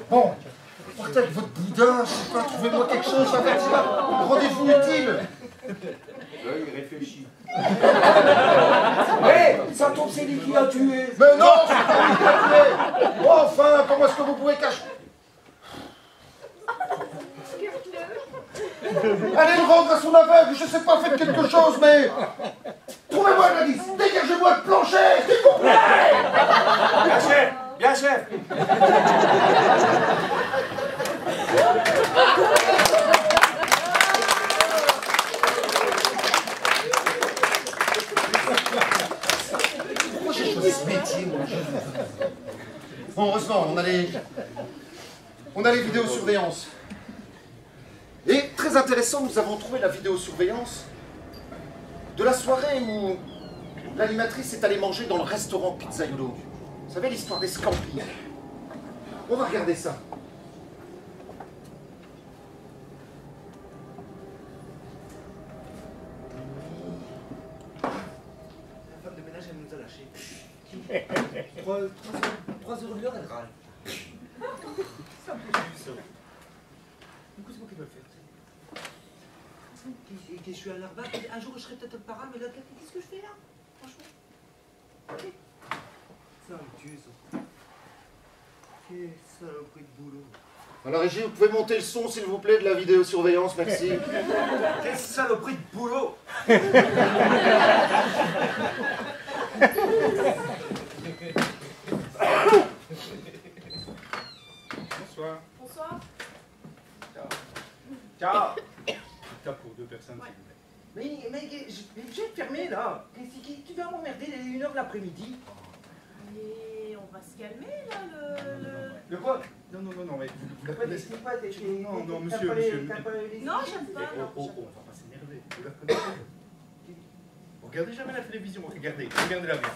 Bon, partez avec votre boudin, je sais pas, trouvez-moi quelque chose, ça va être là. Rendez-vous utile. Là, il réfléchit. Hé, ça tombe, c'est lui qui l'a tué. Mais non, c'est pas lui qui l'a tué. Enfin, comment est-ce que vous pouvez cacher... Allez le rendre à son aveugle, je sais pas, faites quelque chose, mais... Trouvez-moi un indice, dégagez-moi le plancher, s'il vous plaît. Bien, chef. Bien, chef. Pourquoi j'ai choisi ce métier, moi? Bon, heureusement, on a les vidéosurveillances. Et très intéressant, nous avons trouvé la vidéosurveillance de la soirée où l'animatrice est allée manger dans le restaurant Pizzaiolo. Vous savez l'histoire des Scampi? On va regarder ça. La femme de ménage, elle nous a lâchés. 3 euros de l'heure, elle râle. C'est un peu juste ça. Du coup, c'est moi qui dois le faire. Je suis à l'Arbac, un jour je serai peut-être parent, mais là, qu'est-ce que je fais là? Franchement. Ça me tue, ça. Quelle saloperie de boulot. Alors, Régie, vous pouvez monter le son, s'il vous plaît, de la vidéosurveillance, merci. Quelle saloperie de boulot. Bonsoir. Bonsoir. Ciao. T'as pour 2 personnes, Ouais. s'il vous plaît. Mais je vais te fermer là. Tu vas m'emmerder dès 1h de l'après-midi. Et on va se calmer là, Le quoi? Non, mais vous T'as pas laissez- des pas des... Non, t'as monsieur, pas les- monsieur. t'as pas les- Non, j'aime pas. Non, On va pas s'énerver. Vous la connaissez? Vous regardez jamais la télévision, regardez la vie.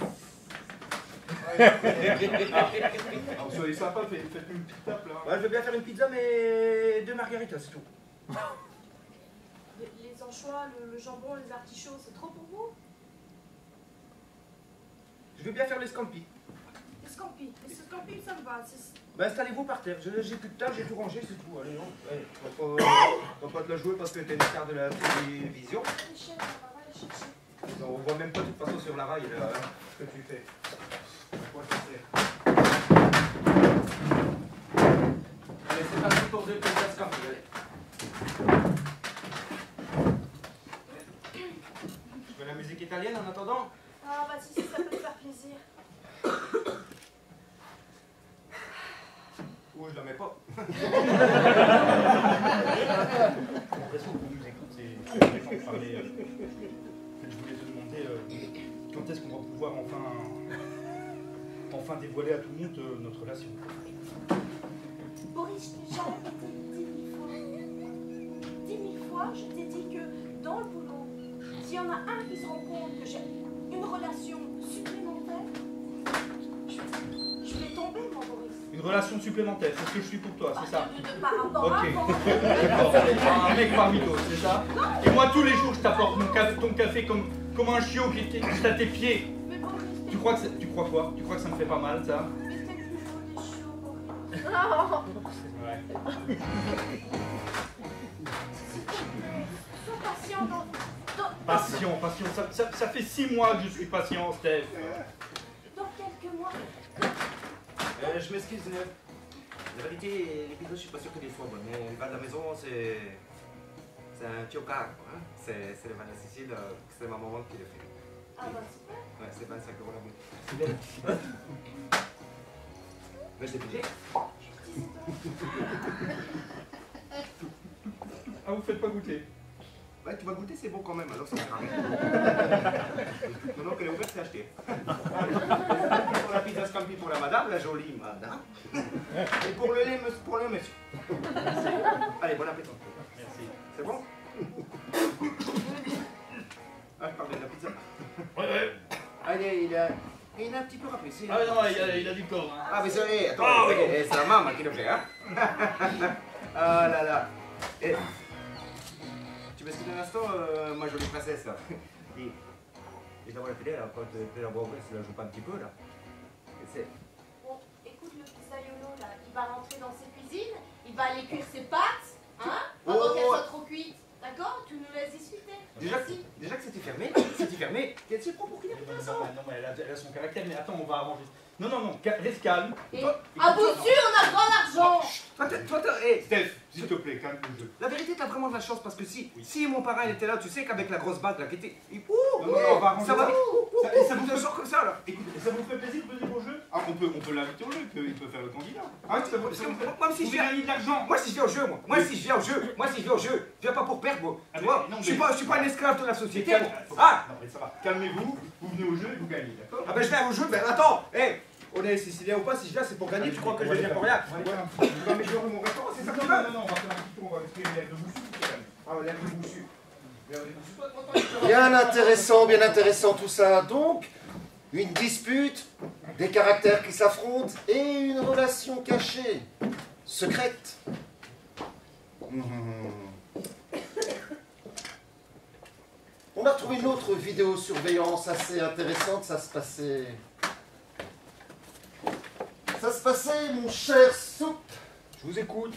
Alors, soyez sympa, faites une petite tape là. Ouais, je veux bien faire une pizza, mais 2 margaritas, c'est tout. Les anchois, le jambon, les artichauts, c'est trop pour vous? Je veux bien faire les scampi. Les scampi, ça me va. Bah, installez-vous par terre. J'ai plus de table, j'ai tout rangé, c'est tout. Allez, on va pas te la jouer parce que t'es une star de la télévision. Les chefs, on va les chercher. On voit même pas de toute façon sur la rail là, ce que tu fais. Quoi que c'est. Allez, c'est parti pour 2 pizzas scampi, allez. Tu veux la musique italienne en attendant? Ah bah si, ça peut te faire plaisir. Ou je la mets pas. J'ai l'impression que vous nous écoutez, c'est les gens parler. En fait, je voulais te demander quand est-ce qu'on va pouvoir enfin dévoiler à tout le monde notre relation. Boris, je t'ai jamais dit 10 000 fois, je t'ai dit que dans le boulot, s'il y en a un qui se rend compte que j'ai une relation supplémentaire, je vais tomber, mon Boris. Une relation supplémentaire, c'est ce que je suis pour toi, c'est ça? Par rapport Ok. à avant. D'accord, un mec parmi d'autres, c'est ça? Et moi, tous les jours, je t'apporte ton café comme un chiot qui est à tes pieds. Mais Boris, Tu crois quoi? Tu crois que ça me fait pas mal, ça? mais t'es plus joli. Ouais. Sois patient dans... Patient. Ça fait 6 mois que je suis patient, Steph. Dans quelques mois. Je m'excuse. La vérité, l'épisode, je suis pas sûr que les soit bonnes. Mais le bas de la maison, c'est un tiocard. Hein? C'est le vin de Sicile, c'est ma maman qui le fait. Ah bah super. Ouais, c'est 25 € la bouteille. C'est bien. Mais c'est budget. Ah, vous faites pas goûter? Ouais, tu vas goûter, c'est bon quand même, alors c'est carré. Maintenant qu'elle est ouverte, c'est acheté. Pour la pizza scampi pour la madame, la jolie madame. Et pour le lait, pour le monsieur. Allez, bon appétit. Merci. C'est bon? Ah, je parlais de la pizza. Ouais. Allez, il a un petit peu rappelé. Ah non, il a du corps. Hein. Ah, mais c'est... Attends, c'est la maman qui le fait, hein. Ah là là. Et, tu m'excuses un instant, ma jolie princesse, là. Et je la vois la télé, là, quand tu la vois ouvrir, si la joue pas un petit peu, là. Bon, écoute le pizzaiolo là, il va rentrer dans ses cuisines, il va aller cuire ses pâtes, hein, avant qu'elles soient trop cuites. D'accord? Tu nous laisses discuter. Déjà que c'était fermé, qu'elle s'est propre pour qu'il y ait plus ça. Non, mais elle a son caractère, mais attends, on va arranger. Non, reste calme. Et à bout de on a droit à l'argent. Toi, hey, Steph, s'il te plaît, calme le jeu. la vérité, t'as vraiment de la chance parce que si mon parrain il était là, tu sais qu'avec la grosse bague là qui était. Non, on va arranger ça va ça. vite. Ça vous sort comme ça là. Écoute, ça vous fait plaisir de venir au jeu? Ah, on peut l'inviter au jeu, il peut faire le candidat. Ah, tu Moi, si je viens gagner de l'argent. Moi, si je viens au jeu, je viens pas pour perdre, moi. Tu vois, je suis pas un esclave de la société. Ah! Non, mais ça va. Calmez-vous, vous venez au jeu et vous gagnez, d'accord? Ah ben je viens au jeu, mais attends, on est sicilien ou pas, si je viens c'est pour gagner, tu crois que je viens pour rien? Tu vas améliorer mon restaurant, c'est ça que tu veux? Non, on va faire un petit tour, on va exprimer l'air de Boussu pour calmer. Ah, l'air de Boussu. Bien intéressant tout ça. Donc, une dispute, des caractères qui s'affrontent et une relation cachée, secrète. On a trouvé une autre vidéosurveillance assez intéressante. Ça se passait, mon cher Soup. Je vous écoute.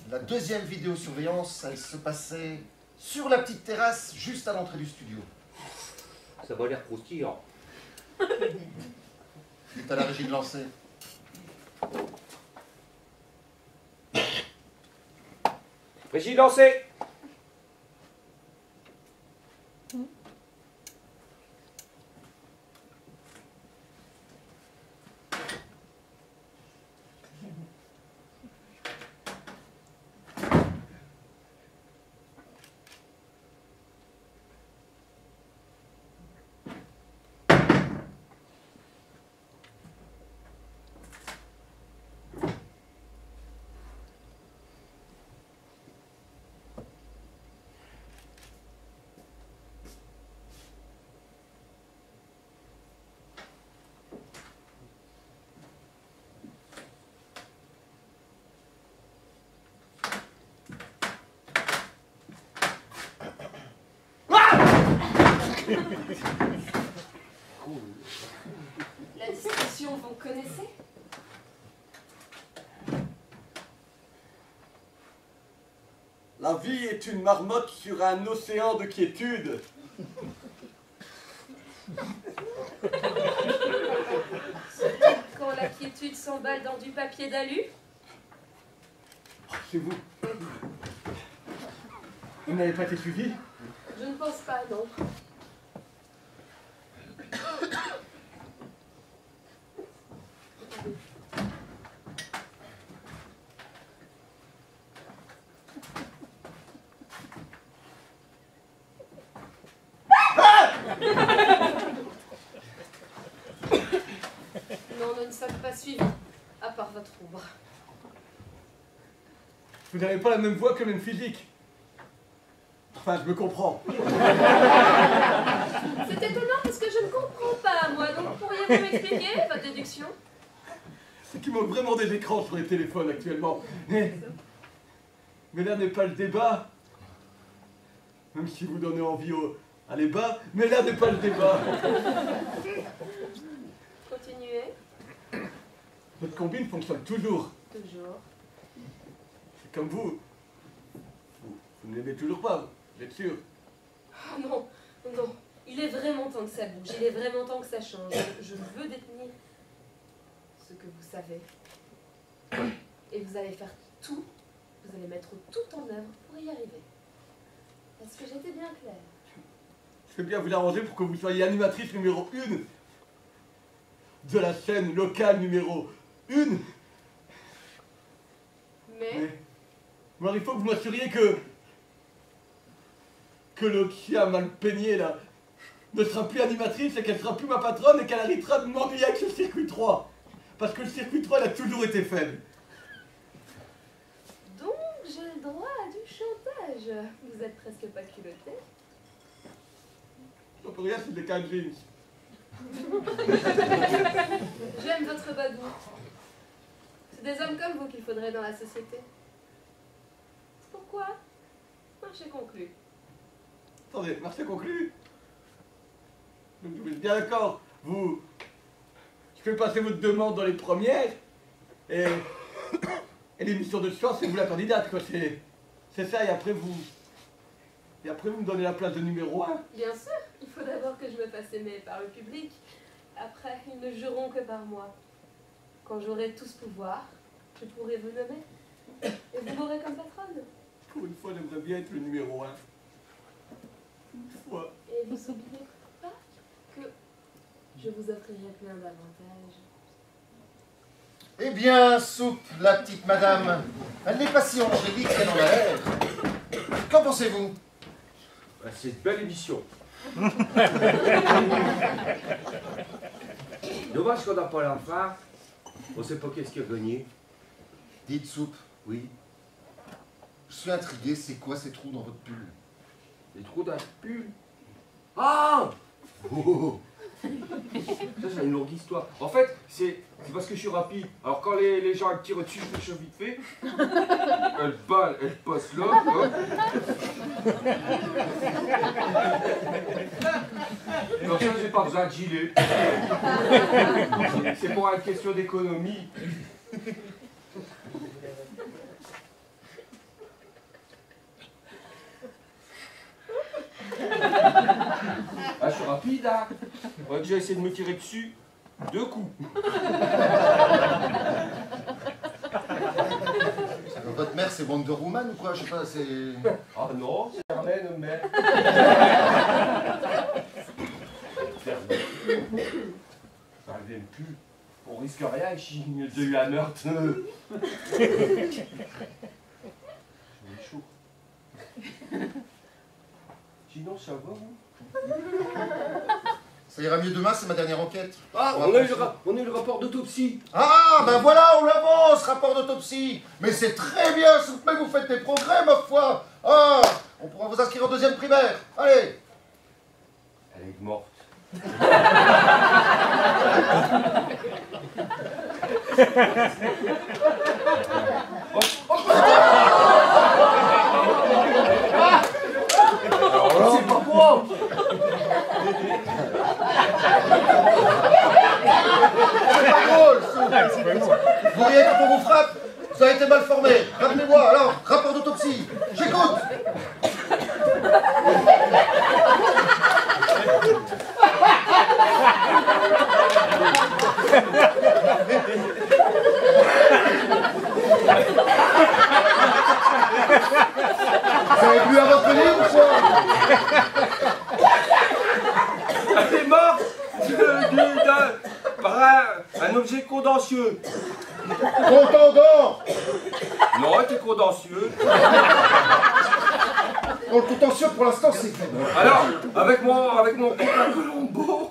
La deuxième vidéosurveillance, elle se passait sur la petite terrasse juste à l'entrée du studio. Ça va l'air croustillant. Dites à la régie de lancer. Régie lancée. La discussion, vous connaissez? La vie est une marmotte sur un océan de quiétude. Quand la quiétude s'emballe dans du papier d'alu? C'est vous. Vous n'avez pas été suivi? Je ne pense pas, non. Non, nous ne sommes pas suivis, à part votre ombre. Vous n'avez pas la même voix que le même physique. Enfin, je me comprends. C'est étonnant parce que je ne comprends pas, moi. Donc, pourriez-vous m'expliquer votre déduction? C'est qu'il manque vraiment des écrans sur les téléphones actuellement. Mais là n'est pas le débat. Même si vous donnez envie à les bas, mais là n'est pas le débat. Continuez. Votre combine fonctionne toujours. Toujours. C'est comme vous. Vous ne l'aimez toujours pas, vous êtes sûr? Oh non, non. Il est vraiment temps que ça bouge. Il est vraiment temps que ça change. Je veux détenir ce que vous savez. Et vous allez faire tout. Vous allez mettre tout en œuvre pour y arriver. Est-ce que j'étais bien claire? Je vais bien vous l'arranger pour que vous soyez animatrice numéro 1 de la chaîne locale numéro 1. Mais Alors il faut que vous m'assuriez que le chien mal peigné là ne sera plus animatrice et qu'elle sera plus ma patronne et qu'elle arrêtera de m'ennuyer avec ce circuit 3. Parce que le circuit 3 il a toujours été faible. donc j'ai le droit à du chantage. Vous êtes presque pas culotté. On peut rien, c'est des cas de jeans. J'aime votre badou. C'est des hommes comme vous qu'il faudrait dans la société. Pourquoi? Marché conclu. Attendez, marché conclu. Donc vous êtes bien d'accord, vous... Je fais passer votre demande dans les premières, et l'émission de chance, c'est vous la candidate, quoi. C'est ça, et après vous me donnez la place de numéro 1. Bien sûr, il faut d'abord que je me fasse aimer par le public. Après, ils ne jugeront que par moi. Quand j'aurai tout ce pouvoir, je pourrai vous nommer. Et vous m'aurez comme patronne. Pour une fois, j'aimerais bien être le numéro 1. Une fois. Et vous n'oubliez pas que je vous offrirai plein d'avantages. Eh bien, Soupe, la petite madame, elle n'est pas si angélique qu'elle en a l'air. Qu'en pensez-vous? C'est une belle émission. Dommage qu'on n'a pas la fin. On ne sait pas qu'est-ce qu'il a gagné. Dites, Soupe, oui. Je suis intrigué, c'est quoi ces trous dans votre pull? Les trous d'un pull. Ah oh. Ça, c'est une longue histoire. En fait, c'est parce que je suis rapide. Alors quand les gens me tirent dessus, je me vite fait. Elle passe là. Hop. Donc ça, j'ai pas besoin de gilet. C'est pour une question d'économie. Ah, je suis rapide, hein. Faudrait que j'ai essayé de me tirer dessus 2 coups. Votre mère, c'est Wonder Woman ou quoi? Je sais pas, c'est... Ah non, c'est Hermène, mère. Ça revient plus. On risque rien ici, de eu un meurtre. J'ai chaud. Sinon, ça va, vous? Ça ira mieux demain, c'est ma dernière enquête. Ah, on a eu le rapport d'autopsie. Ah, ben voilà, on l'avance, rapport d'autopsie. Mais c'est très bien, Soupe, mais vous faites des progrès, ma foi. Ah, on pourra vous inscrire en 2e primaire. Allez. Elle est morte. C'est pas moi. C'est pas drôle, Soupe. Vous riez quand on vous frappe? Vous avez été mal formé. Rappelez-moi, alors, rapport d'autopsie. J'écoute. Vous avez bu avant de venir ou quoi? Elle est morte par un objet contentieux. Contendant. Non, elle était contentieux. Dans le contentieux, pour l'instant, c'est faible. Alors, avec mon copain Colombo,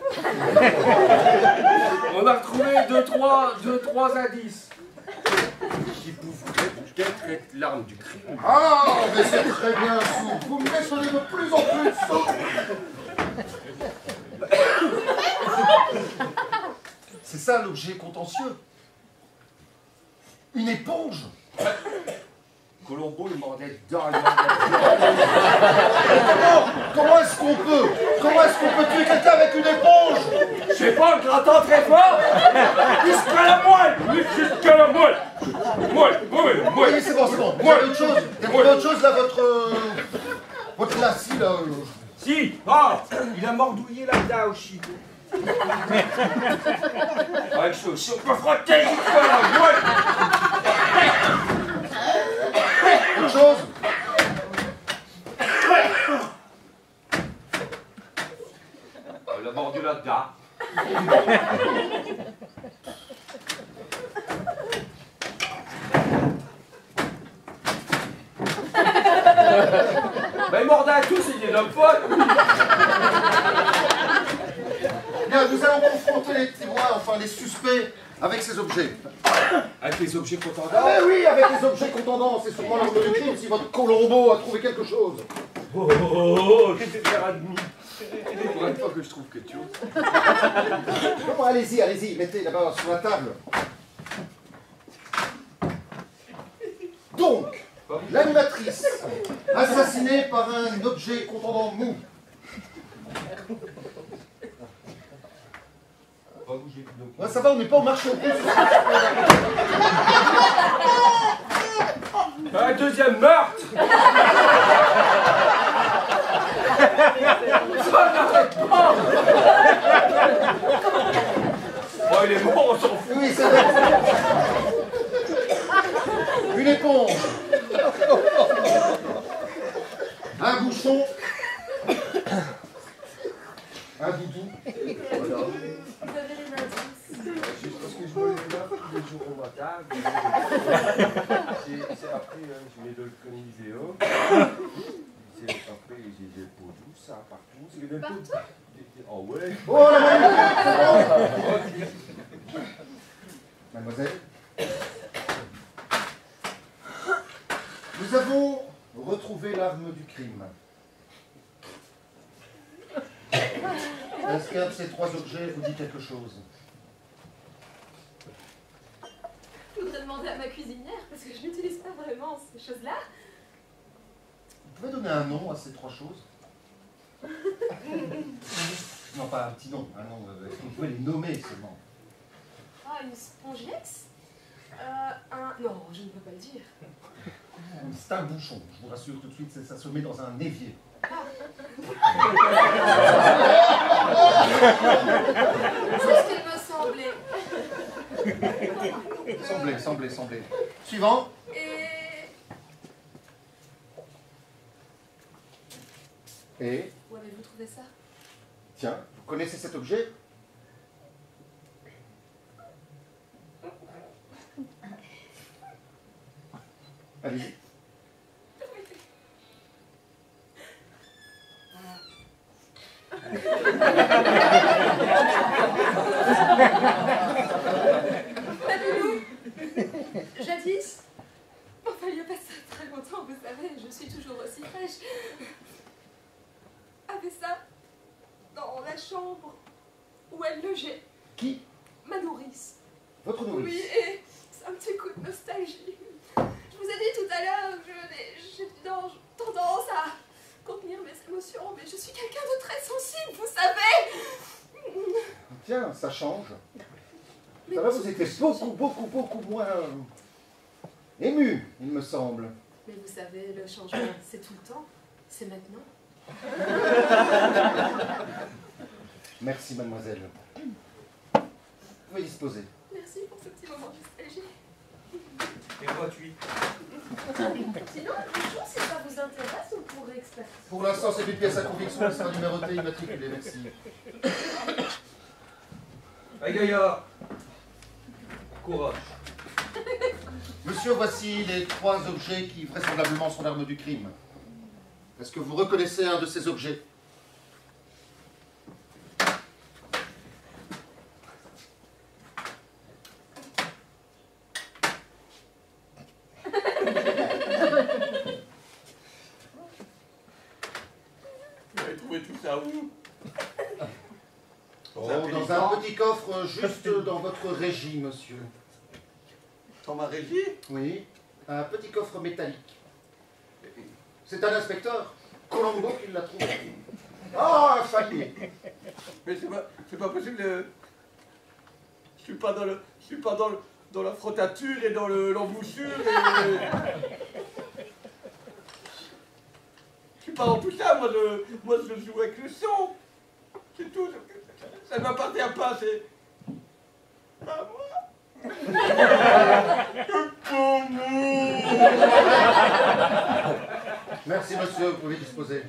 on a retrouvé deux, trois indices qui pouvaient peut-être être l'arme du crime. Ah, mais c'est très bien, Soupe. Vous me désolez de plus en plus, Soupe. C'est ça l'objet contentieux. Une éponge. Colombo, il mordait dedans, Comment est-ce qu'on peut tuer quelqu'un avec une éponge? je sais pas, le grattant très fort, il se prend la moelle. jusqu'à la moelle. Moelle. Oui, c'est bon, c'est bon. Vous avez autre chose? Vous avez autre chose là, votre lacis là Si. Ah, il a mordouillé la daoshi. Avec ça, si on peut frotter jusqu'à la moelle. Autre chose? Elle a mordu la dent. Ben il mordait à tous, il est notre pote. Bien, nous allons confronter les témoins, enfin les suspects, avec ces objets. Avec les objets contendants. Ah ben oui, avec les objets contendants, c'est sûrement l'arme du crime si votre Colombo a trouvé quelque chose. J'étais faire admis. Pour une fois que je trouve quelque chose. Bon, allez-y, mettez là-bas sur la table. Donc, l'animatrice, assassinée par un objet contendant mou. Ouais, ça va, on n'est pas au marché au plus. Un deuxième meurtre. Ça n'arrête pas. Oh, il est mort, on s'en fout. Oui, c'est vrai. Une éponge. Un bouchon. Un doudou. Voilà. Vous avez les indices. Juste parce que je me lève tous les jours au matin. C'est après, je mets de l'alcoolisé. Après, j'ai des peaux douces, ça, partout. C'est des peaux. Oh ouais. Oh la Mademoiselle, nous avons retrouvé l'arme du crime. Est-ce qu'un de ces trois objets vous dit quelque chose? Je voudrais demander à ma cuisinière parce que je n'utilise pas vraiment ces choses-là. Vous pouvez donner un nom à ces trois choses? Non, pas un petit nom, un nom. Vous pouvez les nommer seulement. Ah, une spongiex Non, je ne peux pas le dire. C'est un bouchon, je vous rassure tout de suite, ça se met dans un évier. C'est ce qu'il me semblait. Semblait. Suivant. Et Où avez-vous trouvé ça? tiens, vous connaissez cet objet? Allez-y. La Loulou, jadis, enfin il n'y a pas ça très longtemps, vous savez, je suis toujours aussi fraîche, avait ça dans la chambre où elle logeait. Qui? Ma nourrice. Votre nourrice? Oui, et c'est un petit coup de nostalgie. Je vous ai dit tout à l'heure que j'ai tendance à contenir mes émotions, mais je suis quelqu'un de très sensible, vous savez. Tiens, ça change. Mais Ça va, vous étiez beaucoup moins ému, il me semble. Mais vous savez, le changement, c'est tout le temps. C'est maintenant. Merci, mademoiselle. Vous pouvez disposer. Merci pour ce petit moment de nostalgie. Et gratuit. Sinon, bonjour, si ça vous intéresse, on pourrait expertiser. Pour l'instant, c'est une pièce à conviction, elle sera numérotée, immatriculée, merci. Aïe, gaillard. Courage. Monsieur, voici les trois objets qui vraisemblablement sont l'arme du crime. Est-ce que vous reconnaissez un de ces objets? Vous avez trouvé tout ça où? Oh, dans un petit coffre juste dans votre régie, monsieur. Dans ma régie? Oui, un petit coffre métallique. C'est un inspecteur, Colombo, qui l'a trouvé. Ah, failli. Mais c'est pas possible. Je suis pas dans dans la frottature et dans l'embouchure. Et... Je suis pas dans tout ça, moi je joue avec le son. C'est tout. Ça ne m'appartient pas, c'est... Pas moi. Merci monsieur, vous pouvez disposer.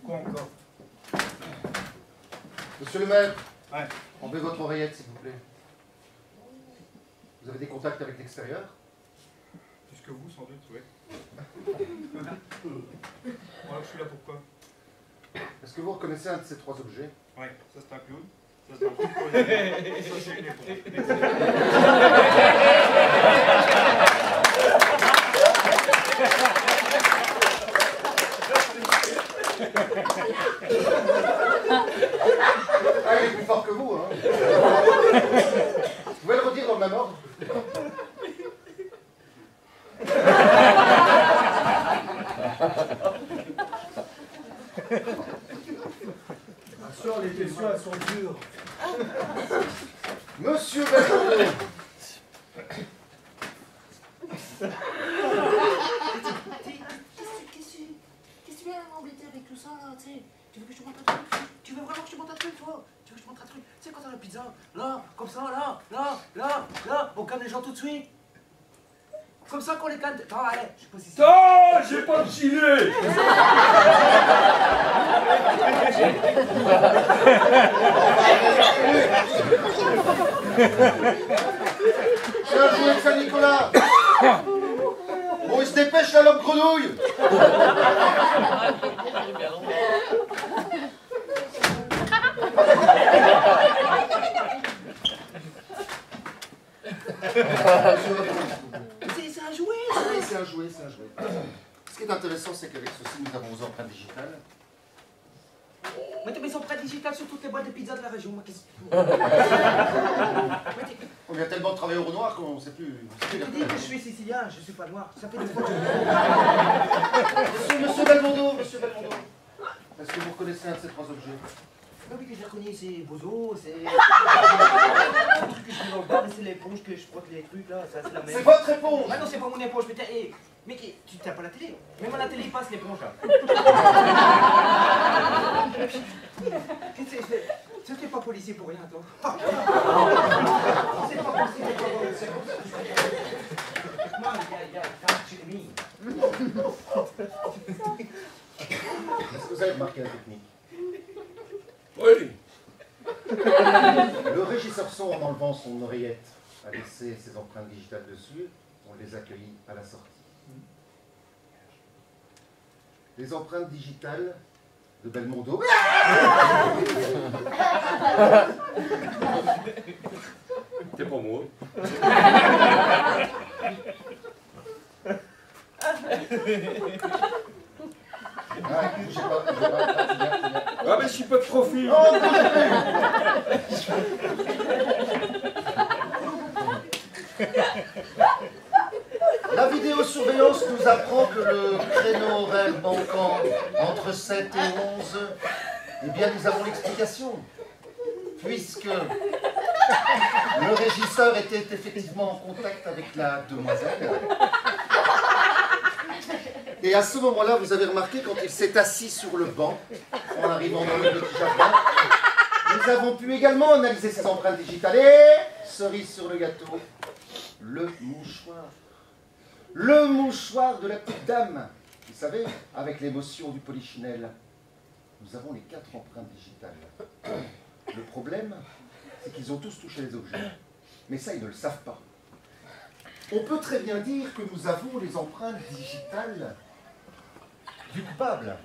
Quoi encore? Monsieur le maître, Ouais. enlevez votre oreillette s'il vous plaît. Vous avez des contacts avec l'extérieur? Plus que vous, sans doute, oui. Alors, je suis là pourquoi? Est-ce que vous reconnaissez un de ces trois objets? Ouais, ça c'est un clown, ça c'est un truc pour les... ça c'est une éponge. Ah, il est plus fort que vous, hein. Vous pouvez le redire dans le même ordre? Les questions, elles sont dures. Monsieur Belmondo. Qu'est-ce que tu viens m'embêter avec tout ça là, tu sais? Tu veux que je te montre un truc? Tu veux vraiment que je te montre un truc, toi? Tu veux que je te montre un truc? Tu sais, quand t'as la pizza, là, comme ça, là, on calme les gens tout de suite. Comme ça qu'on les calme. Attends, allez, je sais pas si c'est... Oh, j'ai pas de gilet. C'est un jouet de Saint-Nicolas. Bon, il se dépêche là, l'homme grenouille. C'est un jouet. Oui, c'est un jouet, c'est un jouet. Ce qui est intéressant, c'est qu'avec ceci, nous avons vos empreintes digitales. Mettez mes empreintes digitales sur toutes les boîtes de pizza de la région. Moi, qu'est-ce que... On vient tellement de travailler au noir qu'on ne sait plus. Je te dis que je suis sicilien, je suis pas noir. Ça fait des fois que Monsieur Belmondo, est-ce que vous reconnaissez un de ces trois objets? Ah oui, que j'ai reconnu, c'est Bozo, c'est... le truc que je mets dans le bar, mais c'est l'éponge que je frotte les trucs là, ça c'est la même. C'est votre éponge. Ah non, c'est pas mon éponge, putain, hé, mec, tu t'as pas la télé? Même à la télé, il passe l'éponge là. T'es pas policier pour rien, toi. C'est pas possible, c'est pas possible. Moi, il y a Jimmy. Est-ce que vous avez remarqué la technique? Oui. Le régisseur son, en enlevant son oreillette, a laissé ses empreintes digitales dessus. On les accueillit à la sortie. Les empreintes digitales de Belmondo. C'est pas moi. Ah, bougez pas. Ah, mais je suis pas de profil. Oh, bougez plus. La vidéosurveillance nous apprend que le créneau horaire manquant entre 7 et 11, eh bien nous avons l'explication. Puisque le régisseur était effectivement en contact avec la demoiselle. Et à ce moment-là, vous avez remarqué, quand il s'est assis sur le banc, en arrivant dans le petit jardin, nous avons pu également analyser ses empreintes digitales. Et, cerise sur le gâteau, le mouchoir. Le mouchoir de la petite dame. Vous savez, avec l'émotion du polichinelle, nous avons les 4 empreintes digitales. Le problème, c'est qu'ils ont tous touché les objets. Mais ça, ils ne le savent pas. On peut très bien dire que nous avons les empreintes digitales du coupable.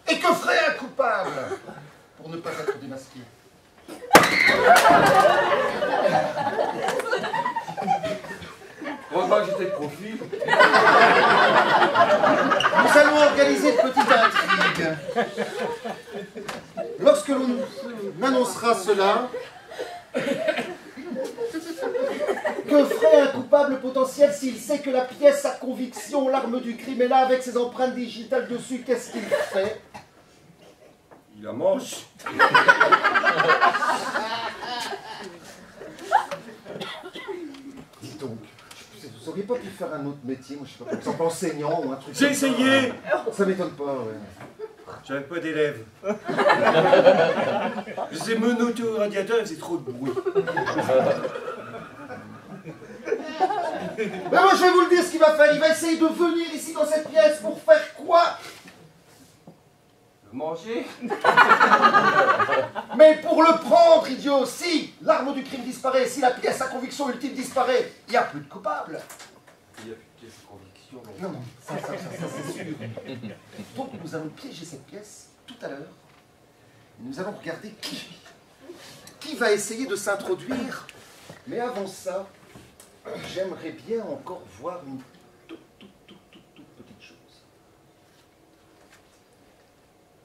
Et que ferait un coupable pour ne pas être démasqué? Heureusement que j'étais de profil. Nous allons organiser une petite intrigue. Lorsque l'on annoncera cela, Que ferait un coupable potentiel s'il sait que la pièce à conviction, l'arme du crime est là avec ses empreintes digitales dessus? Qu'est-ce qu'il fait? Il la mange. Dis donc, vous auriez pas pu faire un autre métier, moi je sais pas, par exemple enseignant ou un truc J'ai comme ça. essayé. Ça m'étonne pas, ouais. J'avais pas d'élèves. Je faisais menotter au radiateur, il faisait trop de bruit. Mais moi je vais vous le dire ce qu'il va faire. Il va essayer de venir ici dans cette pièce pour faire quoi? Manger. Mais pour le prendre, idiot. Si l'arme du crime disparaît, si la pièce à conviction ultime disparaît, il n'y a plus de coupable. Il y a plus de pièces de conviction. Non, non, ça c'est sûr. Donc nous allons piéger cette pièce tout à l'heure. Nous allons regarder qui va essayer de s'introduire. Mais avant ça, j'aimerais bien encore voir une toute petite chose.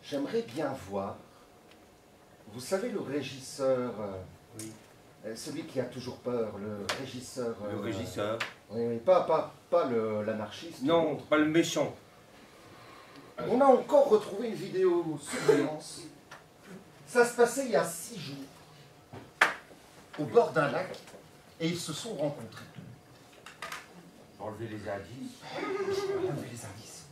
J'aimerais bien voir, vous savez le régisseur, Oui. Celui qui a toujours peur, le régisseur. Le régisseur. Oui, oui, pas l'anarchiste. Non, pas le méchant. On a encore retrouvé une vidéo surveillance. Ça se passait il y a 6 jours, au bord d'un lac, et ils se sont rencontrés. Enlever les indices. Enlever les indices.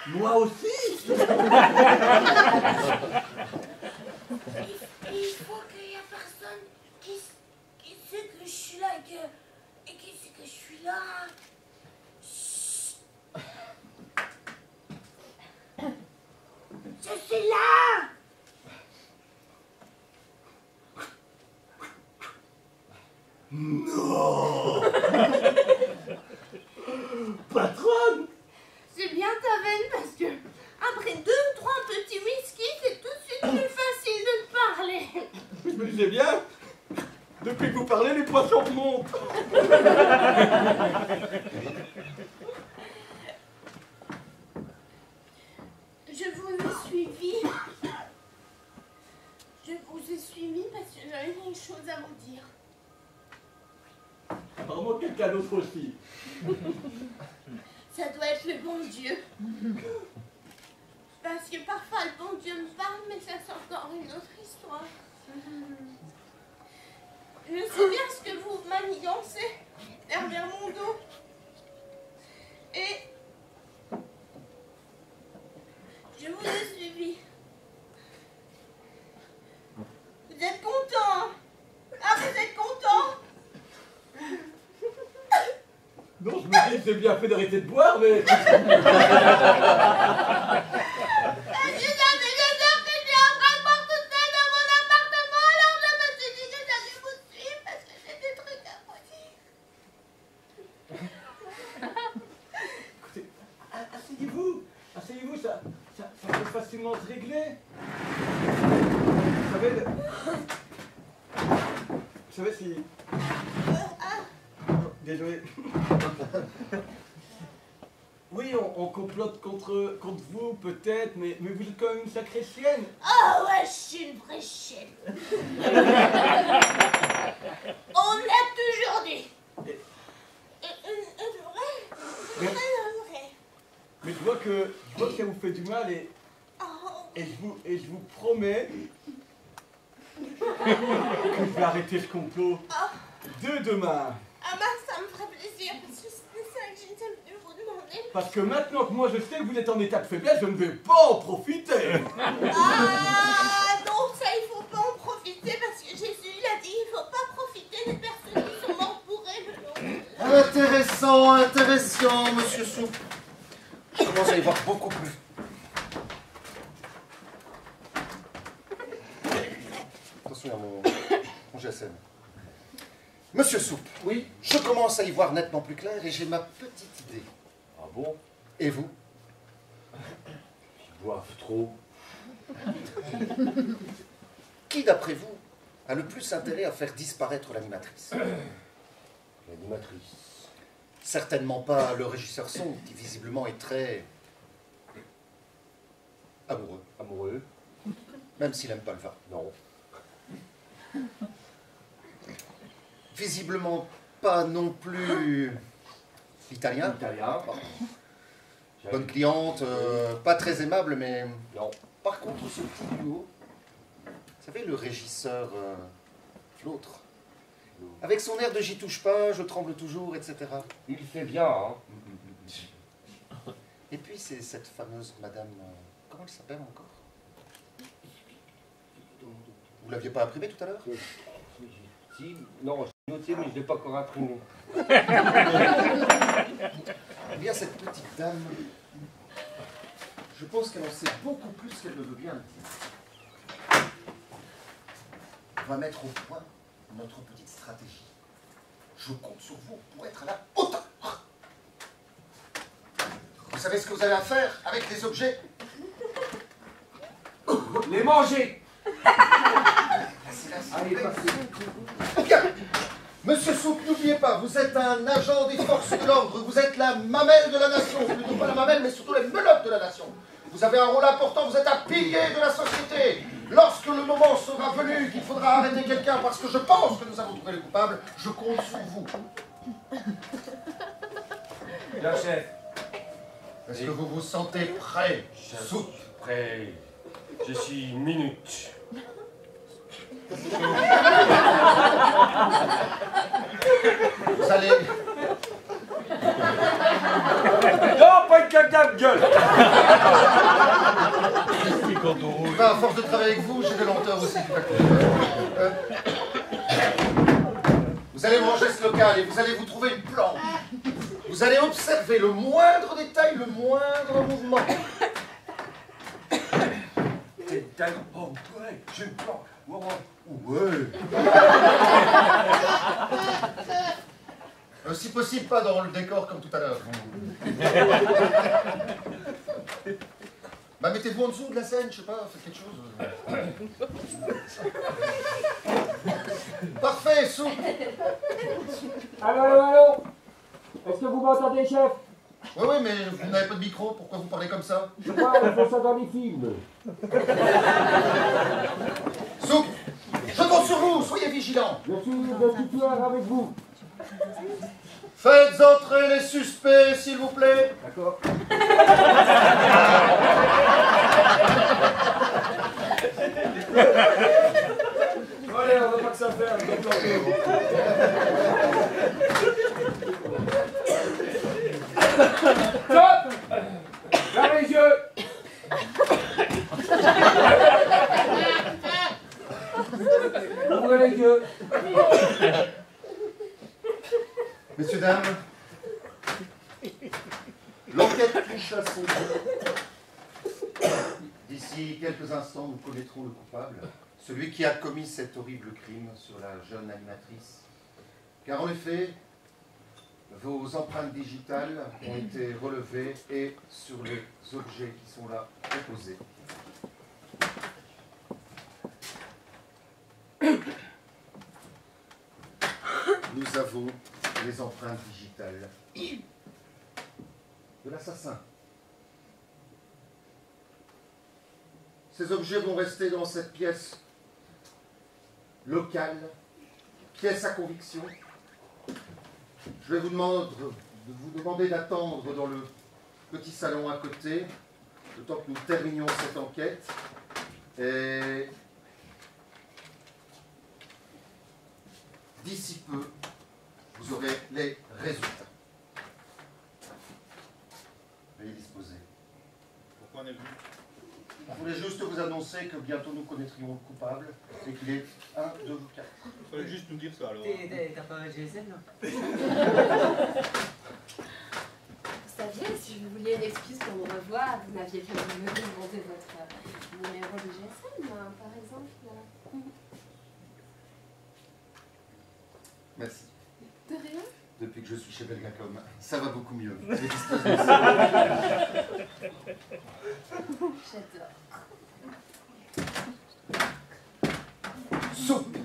Moi aussi. Il faut qu'il y ait personne qui sait que je suis là et qui sait que je suis là. Je suis là. Non. Patronne. C'est bien ta veine parce que après 2 ou 3 petits whisky, c'est tout de suite plus facile de te parler. Je me disais bien, depuis que vous parlez, les poissons remontent. Je vous ai suivi. Je vous ai suivi parce que j'avais une chose à vous dire. Apparemment quelqu'un d'autre aussi. Ça doit être le bon Dieu. Parce que parfois le bon Dieu me parle, mais ça c'est encore une autre histoire. Je sais bien ce que vous manigancez derrière mon dos. Et je vous ai suivi. Vous êtes content? Ah, vous êtes content? Non, je me dis que j'ai bien fait d'arrêter de boire, mais... Je savais que j'étais en train de boire toute seule dans mon appartement, alors je me suis dit que j'allais vous suivre parce que j'ai des trucs à vous dire. Écoutez, asseyez-vous. Asseyez-vous, ça peut facilement se régler. Vous savez si... Désolé. Oui, on complote contre vous, peut-être, mais vous êtes quand même une sacrée chienne. Ah ouais, je suis une vraie chienne. On l'a toujours dit. Vrai. Mais je vois que ça vous fait du mal et je vous promets que je vais arrêter ce complot de demain. Ah bah ça me ferait plaisir parce que c'est ça que j'étais venue vous demander. Parce que maintenant que moi je sais que vous êtes en état de faiblesse, je ne vais pas en profiter. Ah non, ça il faut pas en profiter parce que Jésus il a dit il faut pas profiter des personnes qui sont mortes pour elle. Intéressant, intéressant, monsieur Soupe. Je commence à y voir beaucoup plus. Attention à mon GSM. Monsieur Soupe, Oui. je commence à y voir nettement plus clair et j'ai ma petite idée. Ah bon? Et vous? Ils boivent trop. Qui, d'après vous, a le plus intérêt à faire disparaître l'animatrice? L'animatrice. Certainement pas le régisseur son, qui visiblement est très amoureux, Amoureux? même s'il n'aime pas le vin. Non. Visiblement pas non plus italien. Italien. Bonne cliente, pas très aimable, mais... Non. Par contre, ce petit duo, vous savez, le régisseur, l'autre, avec son air de j'y touche pas, je tremble toujours, etc. Il fait bien, hein. Et puis c'est cette fameuse madame, comment elle s'appelle encore? Vous l'aviez pas imprimée tout à l'heure? Si, non, je l'ai noté, mais je ne l'ai pas encore imprimé. Eh bien, cette petite dame, je pense qu'elle en sait beaucoup plus qu'elle ne veut bien le dire. On va mettre au point notre petite stratégie. Je compte sur vous pour être à la hauteur. Vous savez ce que vous avez à faire avec les objets? Les manger! Allez, passez. Bien. Monsieur Soupe, n'oubliez pas, vous êtes un agent des forces de l'ordre, vous êtes la mamelle de la nation, plutôt pas la mamelle, mais surtout les menottes de la nation. Vous avez un rôle important, vous êtes un pilier de la société. Lorsque le moment sera venu qu'il faudra arrêter quelqu'un parce que je pense que nous avons trouvé le coupable, je compte sur vous. Bien, chef. Est-ce que vous vous sentez prêt, Soupe? Prêt. Je suis minute. Vous allez... Non, pas une caca de gueule! Enfin, à force de travailler avec vous, j'ai des lenteurs aussi. Vous allez ranger ce local et vous allez vous trouver une planche. Vous allez observer le moindre détail, le moindre mouvement. Oh, ouais, j'ai une planche. Ouais. Si possible, pas dans le décor comme tout à l'heure. Bah, mettez-vous en dessous de la scène, je sais pas, faites quelque chose. Parfait, Soupe. Allô, allô, allô? Est-ce que vous m'entendez, chef? Oui, oui, mais vous n'avez pas de micro, pourquoi vous parlez comme ça? Je crois qu'on fait ça dans les films. Soupe, je compte sur vous, soyez vigilants. Je suis le tuteur avec vous. Faites entrer les suspects, s'il vous plaît. D'accord. Allez, on va pas que ça faire. Stop! Fermez les yeux! Ouvrez les yeux! Messieurs, dames, l'enquête touche à son bout. D'ici quelques instants, nous connaîtrons le coupable, celui qui a commis cet horrible crime sur la jeune animatrice. Car en effet, vos empreintes digitales ont été relevées et sur les objets qui sont là déposés. Nous avons les empreintes digitales de l'assassin. Ces objets vont rester dans cette pièce locale, pièce à conviction. Je vais vous demander d'attendre dans le petit salon à côté, le temps que nous terminions cette enquête. Et d'ici peu, vous aurez les résultats. Veuillez disposer. Pourquoi on est venu? Je voulais juste vous annoncer que bientôt nous connaîtrions le coupable et qu'il est 1, 2 ou 4. Il fallait juste nous dire ça alors. T'as pas un GSM là? Vous saviez, si vous vouliez une excuse pour me revoir, vous n'aviez qu'à me demander votre numéro de GSM, par exemple. Merci. De rien. Depuis que je suis chez Belgacom, ça va beaucoup mieux. Veuillez disposer. J'adore. Soupe.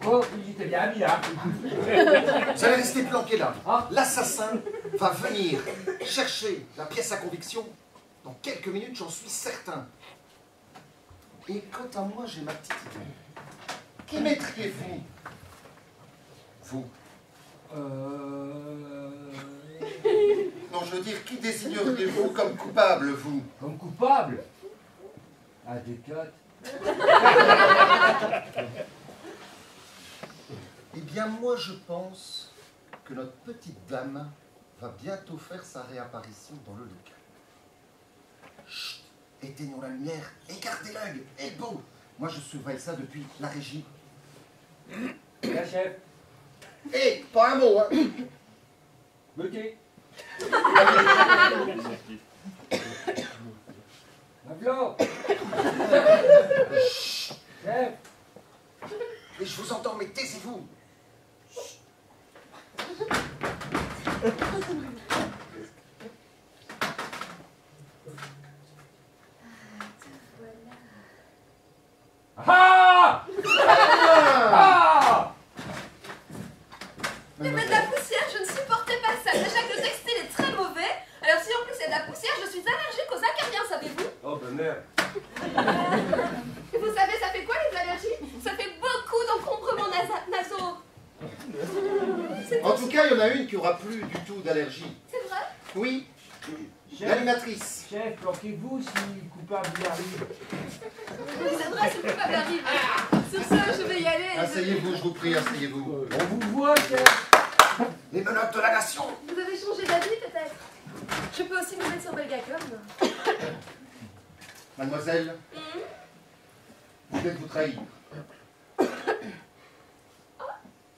Oh, j'étais bien mis, hein. Vous allez rester planqué là. L'assassin va venir chercher la pièce à conviction dans quelques minutes, j'en suis certain. Et quant à moi, j'ai ma petite idée. Qui mettriez-vous? Vous. Non, je veux dire, qui désigneriez-vous comme coupable, vous? Comme coupable? Ah, des cotes. Eh bien, moi, je pense que notre petite dame va bientôt faire sa réapparition dans le local. Chut, éteignons la lumière et gardez l'œil, et beau. Moi, je surveille ça depuis la régie. La chef. Hé, pas un mot, hein. Ok. Ma Flo. Chef. Mais je vous entends, mais taisez-vous. Ah! Ah! Il y avait de la poussière, je ne supportais pas ça. Déjà que le textile est très mauvais, alors si en plus il y a de la poussière, je suis allergique aux acariens, savez-vous? Oh ben merde. Et vous savez, ça fait quoi les allergies? Ça fait beaucoup d'encombrements nasaux. En tout cas, il y en a une qui aura plus du tout d'allergie. C'est vrai? Oui, Chef. l'animatrice. Chef, planquez-vous si le coupable y arrive. C'est vrai, ce coupable arrive. Sur ça, je vais y aller. Asseyez-vous, je vous prie, asseyez-vous. On vous voit, chef. Les menottes de la nation. Vous avez changé d'avis peut-être? Je peux aussi me mettre sur Belgacom. Mademoiselle, vous devez vous trahir.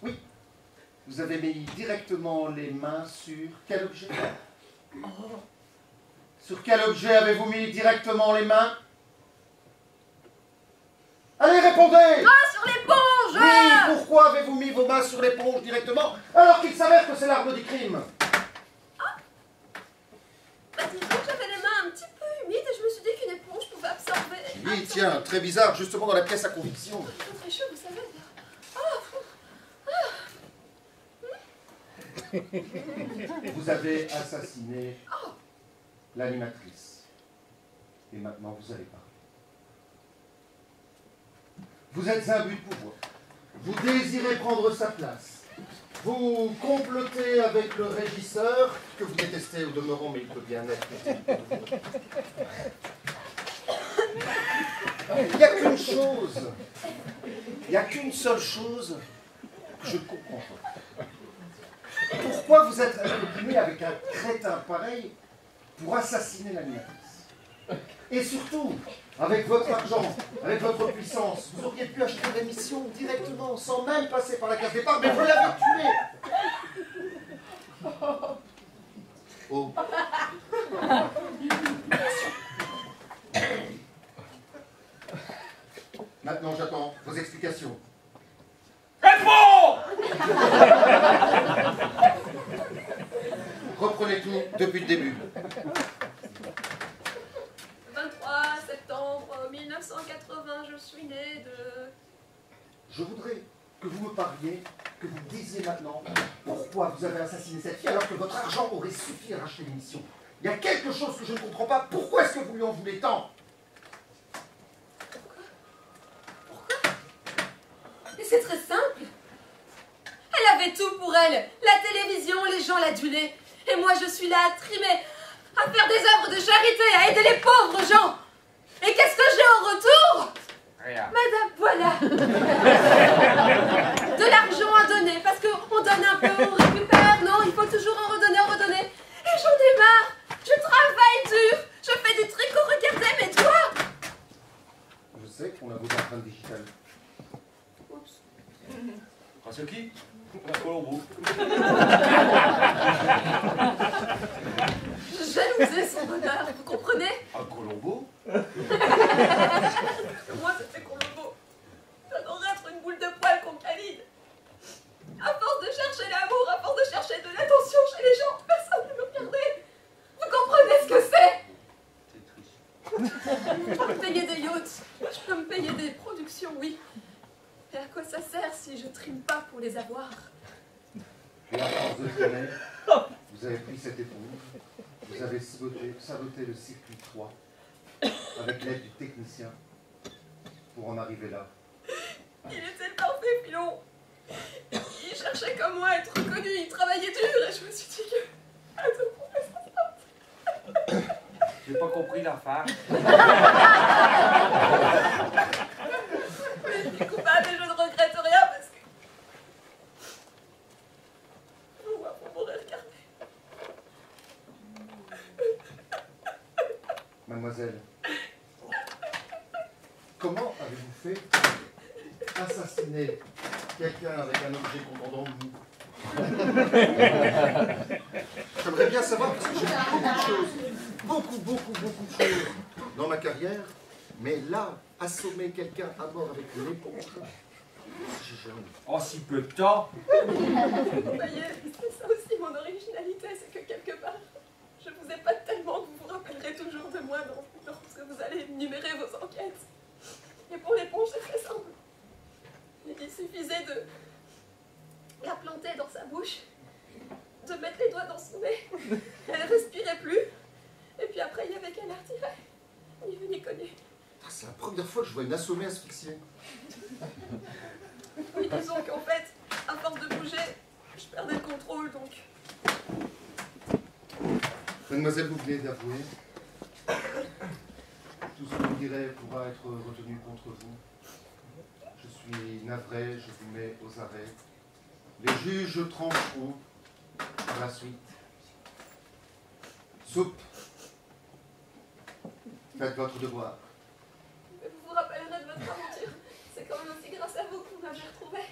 Oui, vous avez mis directement les mains sur quel objet? Sur quel objet avez-vous mis directement les mains? Allez, répondez! Ah, sur l'éponge! Oui, pourquoi avez-vous mis vos mains sur l'éponge directement alors qu'il s'avère que c'est l'arme du crime? Bah, disons que j'avais les mains un petit peu humides et je me suis dit qu'une éponge pouvait absorber. Oui, tiens, très bizarre, justement dans la pièce à conviction. C'est très chaud, vous savez. Vous avez assassiné l'animatrice. Et maintenant, vous allez parler. Vous êtes un but de pouvoir. Vous désirez prendre sa place. Vous complotez avec le régisseur, que vous détestez au demeurant, mais il peut bien être. Il n'y a qu'une chose. Il n'y a qu'une seule chose que je ne comprends pas. Pourquoi vous êtes impliqué avec un crétin pareil pour assassiner l'animatrice? Et surtout, avec votre argent, avec votre puissance, vous auriez pu acheter l'émission directement, sans même passer par la case départ, mais vous l'avez tuée. Oh. Maintenant, j'attends vos explications. Réponds! Reprenez tout depuis le début. 23 septembre 1980, je suis née de... Je voudrais que vous me parliez, que vous disiez maintenant pourquoi vous avez assassiné cette fille alors que votre argent aurait suffi à racheter l'émission. Il y a quelque chose que je ne comprends pas. Pourquoi est-ce que vous lui en voulez tant? Et c'est très simple. Elle avait tout pour elle. La télévision, les gens l'adulaient. Et moi, je suis là à trimer, à faire des œuvres de charité, à aider les pauvres gens. Et qu'est-ce que j'ai en retour? Rien. Madame, voilà. De l'argent à donner, parce qu'on donne un peu, on récupère. Non, il faut toujours en redonner, en redonner. Et j'en ai marre. Je travaille l'empreinte digitale. Oups. Grâce à qui? À Colombo. Je jalousais son bonheur, vous comprenez? À Colombo? Moi, c'était Colombo. J'adorerais être une boule de poil qu'on câline. À force de chercher l'amour, à force de chercher de l'attention chez les gens, personne ne me regardait. Vous comprenez ce que c'est? Je peux me payer des yachts, je peux me payer des productions, oui. Et à quoi ça sert si je trime pas pour les avoir? Et à force de traîner, vous avez pris cette éponge, vous avez saboté le circuit 3 avec l'aide du technicien pour en arriver là. Il était le parfait filon. Il cherchait comme moi à être reconnu, il travaillait dur et je me suis dit que... J'ai pas compris l'affaire. Mais je suis coupable et je ne regrette rien parce que... Vous m'aurez regardé. Mademoiselle, comment avez-vous fait assassiner quelqu'un avec un objet contendant de vous? J'aimerais bien savoir parce que j'ai vu beaucoup de choses, beaucoup de choses dans ma carrière, mais là, assommer quelqu'un à mort avec une éponge, j'ai jamais vu. En si peu de temps. Vous voyez, c'est ça aussi mon originalité, c'est que quelque part, je vous ai pas tellement que vous vous rappellerez toujours de moi lorsque vous allez énumérer vos enquêtes. Et pour l'éponge, c'est très simple. Il suffisait de la planter dans sa bouche, de mettre les doigts dans son nez. Elle respirait plus. Et puis après, il y avait qu'à la retirer. Ni vu ni connu. Ah, c'est la première fois que je vois une assommée asphyxiée. Oui, disons qu'en fait, à force de bouger, je perdais le contrôle, donc... Mademoiselle, vous venez d'avouer. Tout ce que vous direz pourra être retenu contre vous. Je suis navré, je vous mets aux arrêts. Les juges trancheront par la suite. Soupe. Faites votre devoir. Mais vous vous rappellerez de votre aventure. C'est quand même aussi grâce à vous que vous m'avez retrouvé.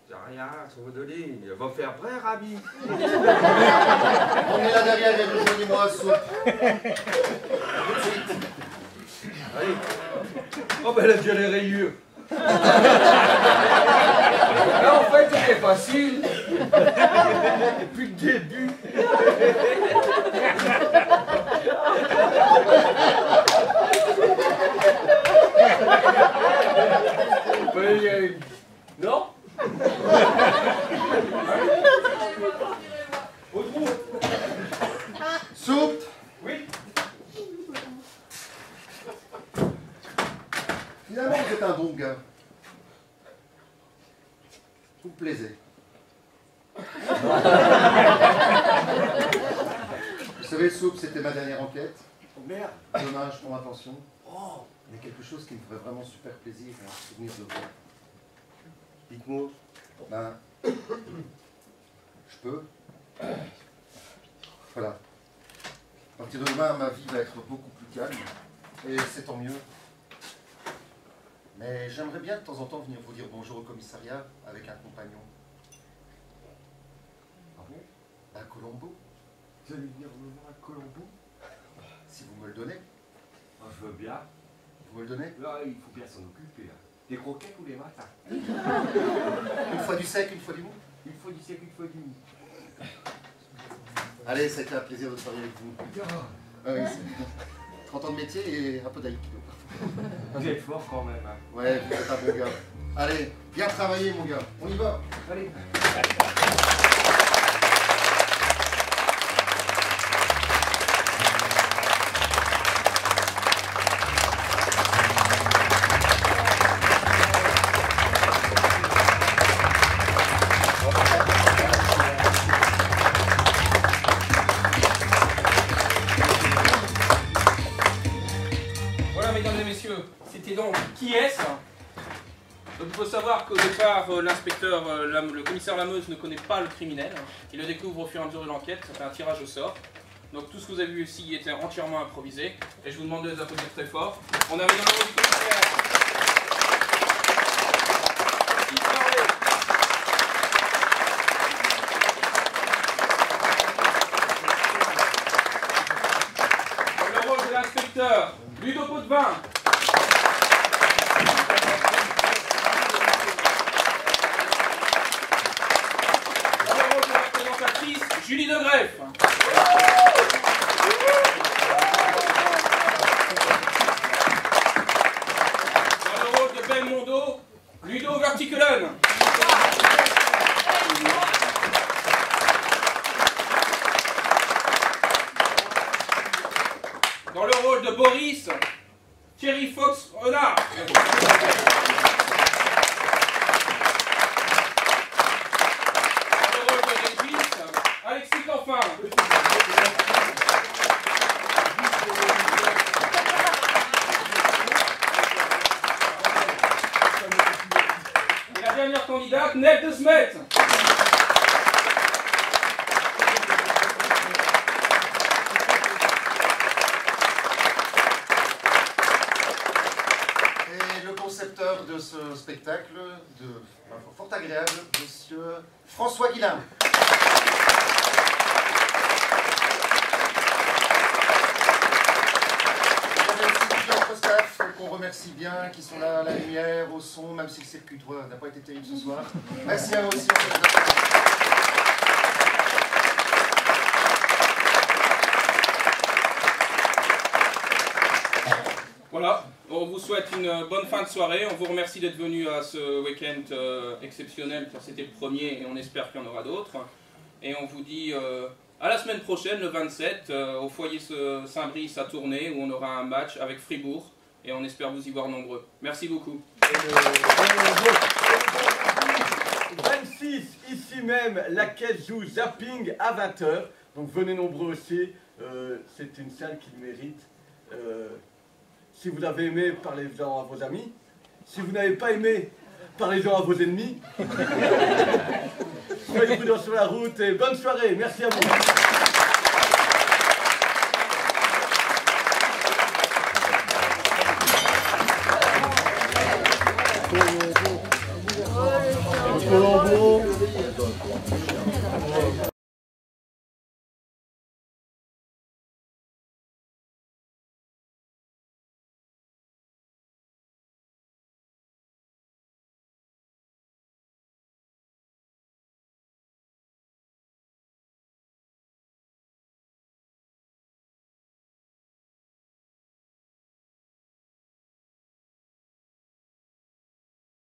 J'ai rien sur vos deux lignes. Va faire prêt, Rabi. On est là derrière et rejoignez-moi, Soupe. Tout de suite. Allez. Oh ben elle a déjà les rayures. Là en fait c'était facile. Depuis le début. Non? Au trou. Soupe. Oui. Finalement, vous êtes un bon gars. Vous me plaisez. Vous savez, Soupe, c'était ma dernière enquête. Oh merde. Dommage pour ma pension. Oh. Il y a quelque chose qui me ferait vraiment super plaisir à se souvenir de vous. Dites-moi, ben, je peux. Voilà. À partir de demain, ma vie va être beaucoup plus calme. Et c'est tant mieux. Mais j'aimerais bien de temps en temps venir vous dire bonjour au commissariat avec un compagnon. Ah bon? À Colombo. Vous allez venir me voir à Colombo? Si vous me le donnez. Ah, je veux bien. Vous me le donnez? Là, il faut bien s'en occuper. Hein. Des croquettes ou des matins? Une fois du sec, une fois du mou. Une fois du sec, une fois du mou. Allez, ça a été un plaisir de travailler avec vous. Ah oui, 30 ans de métier et un peu d'aïkido. Vous êtes fort quand même. Hein. Ouais, vous êtes un bon gars. Allez, bien travaillé mon gars. On y va. Allez. Donc, qui est-ce? Donc, il faut savoir qu'au départ, l'inspecteur, le commissaire Lameuse ne connaît pas le criminel. Il le découvre au fur et à mesure de l'enquête, ça fait un tirage au sort. Donc, tout ce que vous avez vu ici était entièrement improvisé. Et je vous demande de les applaudir très fort. On arrive dans le rôle du commissaire. inspecteur, Ludo Potvin. Dans le rôle de la présentatrice, Julie De Greff. Dans le rôle de Belmondo, Ludo Verticelen. Dans le rôle de Boris, Thierry Fox Renard. Dans le rôle de Régis, Alexis Canfin. Et la dernière candidate, Ned de Smet. De ce spectacle, fort agréable, monsieur François Guillain. Il y avait aussi plusieurs staff qu'on remercie bien, qui sont là à la lumière, au son, même si le circuit n'a pas été terrible ce soir. Merci à eux aussi. Voilà, on vous souhaite une bonne fin de soirée. On vous remercie d'être venu à ce week-end exceptionnel, car c'était le premier et on espère qu'il y en aura d'autres. Et on vous dit à la semaine prochaine, le 27, au foyer Saint-Brice à Tournai, où on aura un match avec Fribourg. Et on espère vous y voir nombreux. Merci beaucoup. 26, ici même, la caisse joue Zapping à 20h. Donc venez nombreux aussi. C'est une salle qui le mérite. Si vous avez aimé, parlez-en à vos amis. Si vous n'avez pas aimé, parlez-en à vos ennemis. Soyez prudents sur la route et bonne soirée. Merci à vous.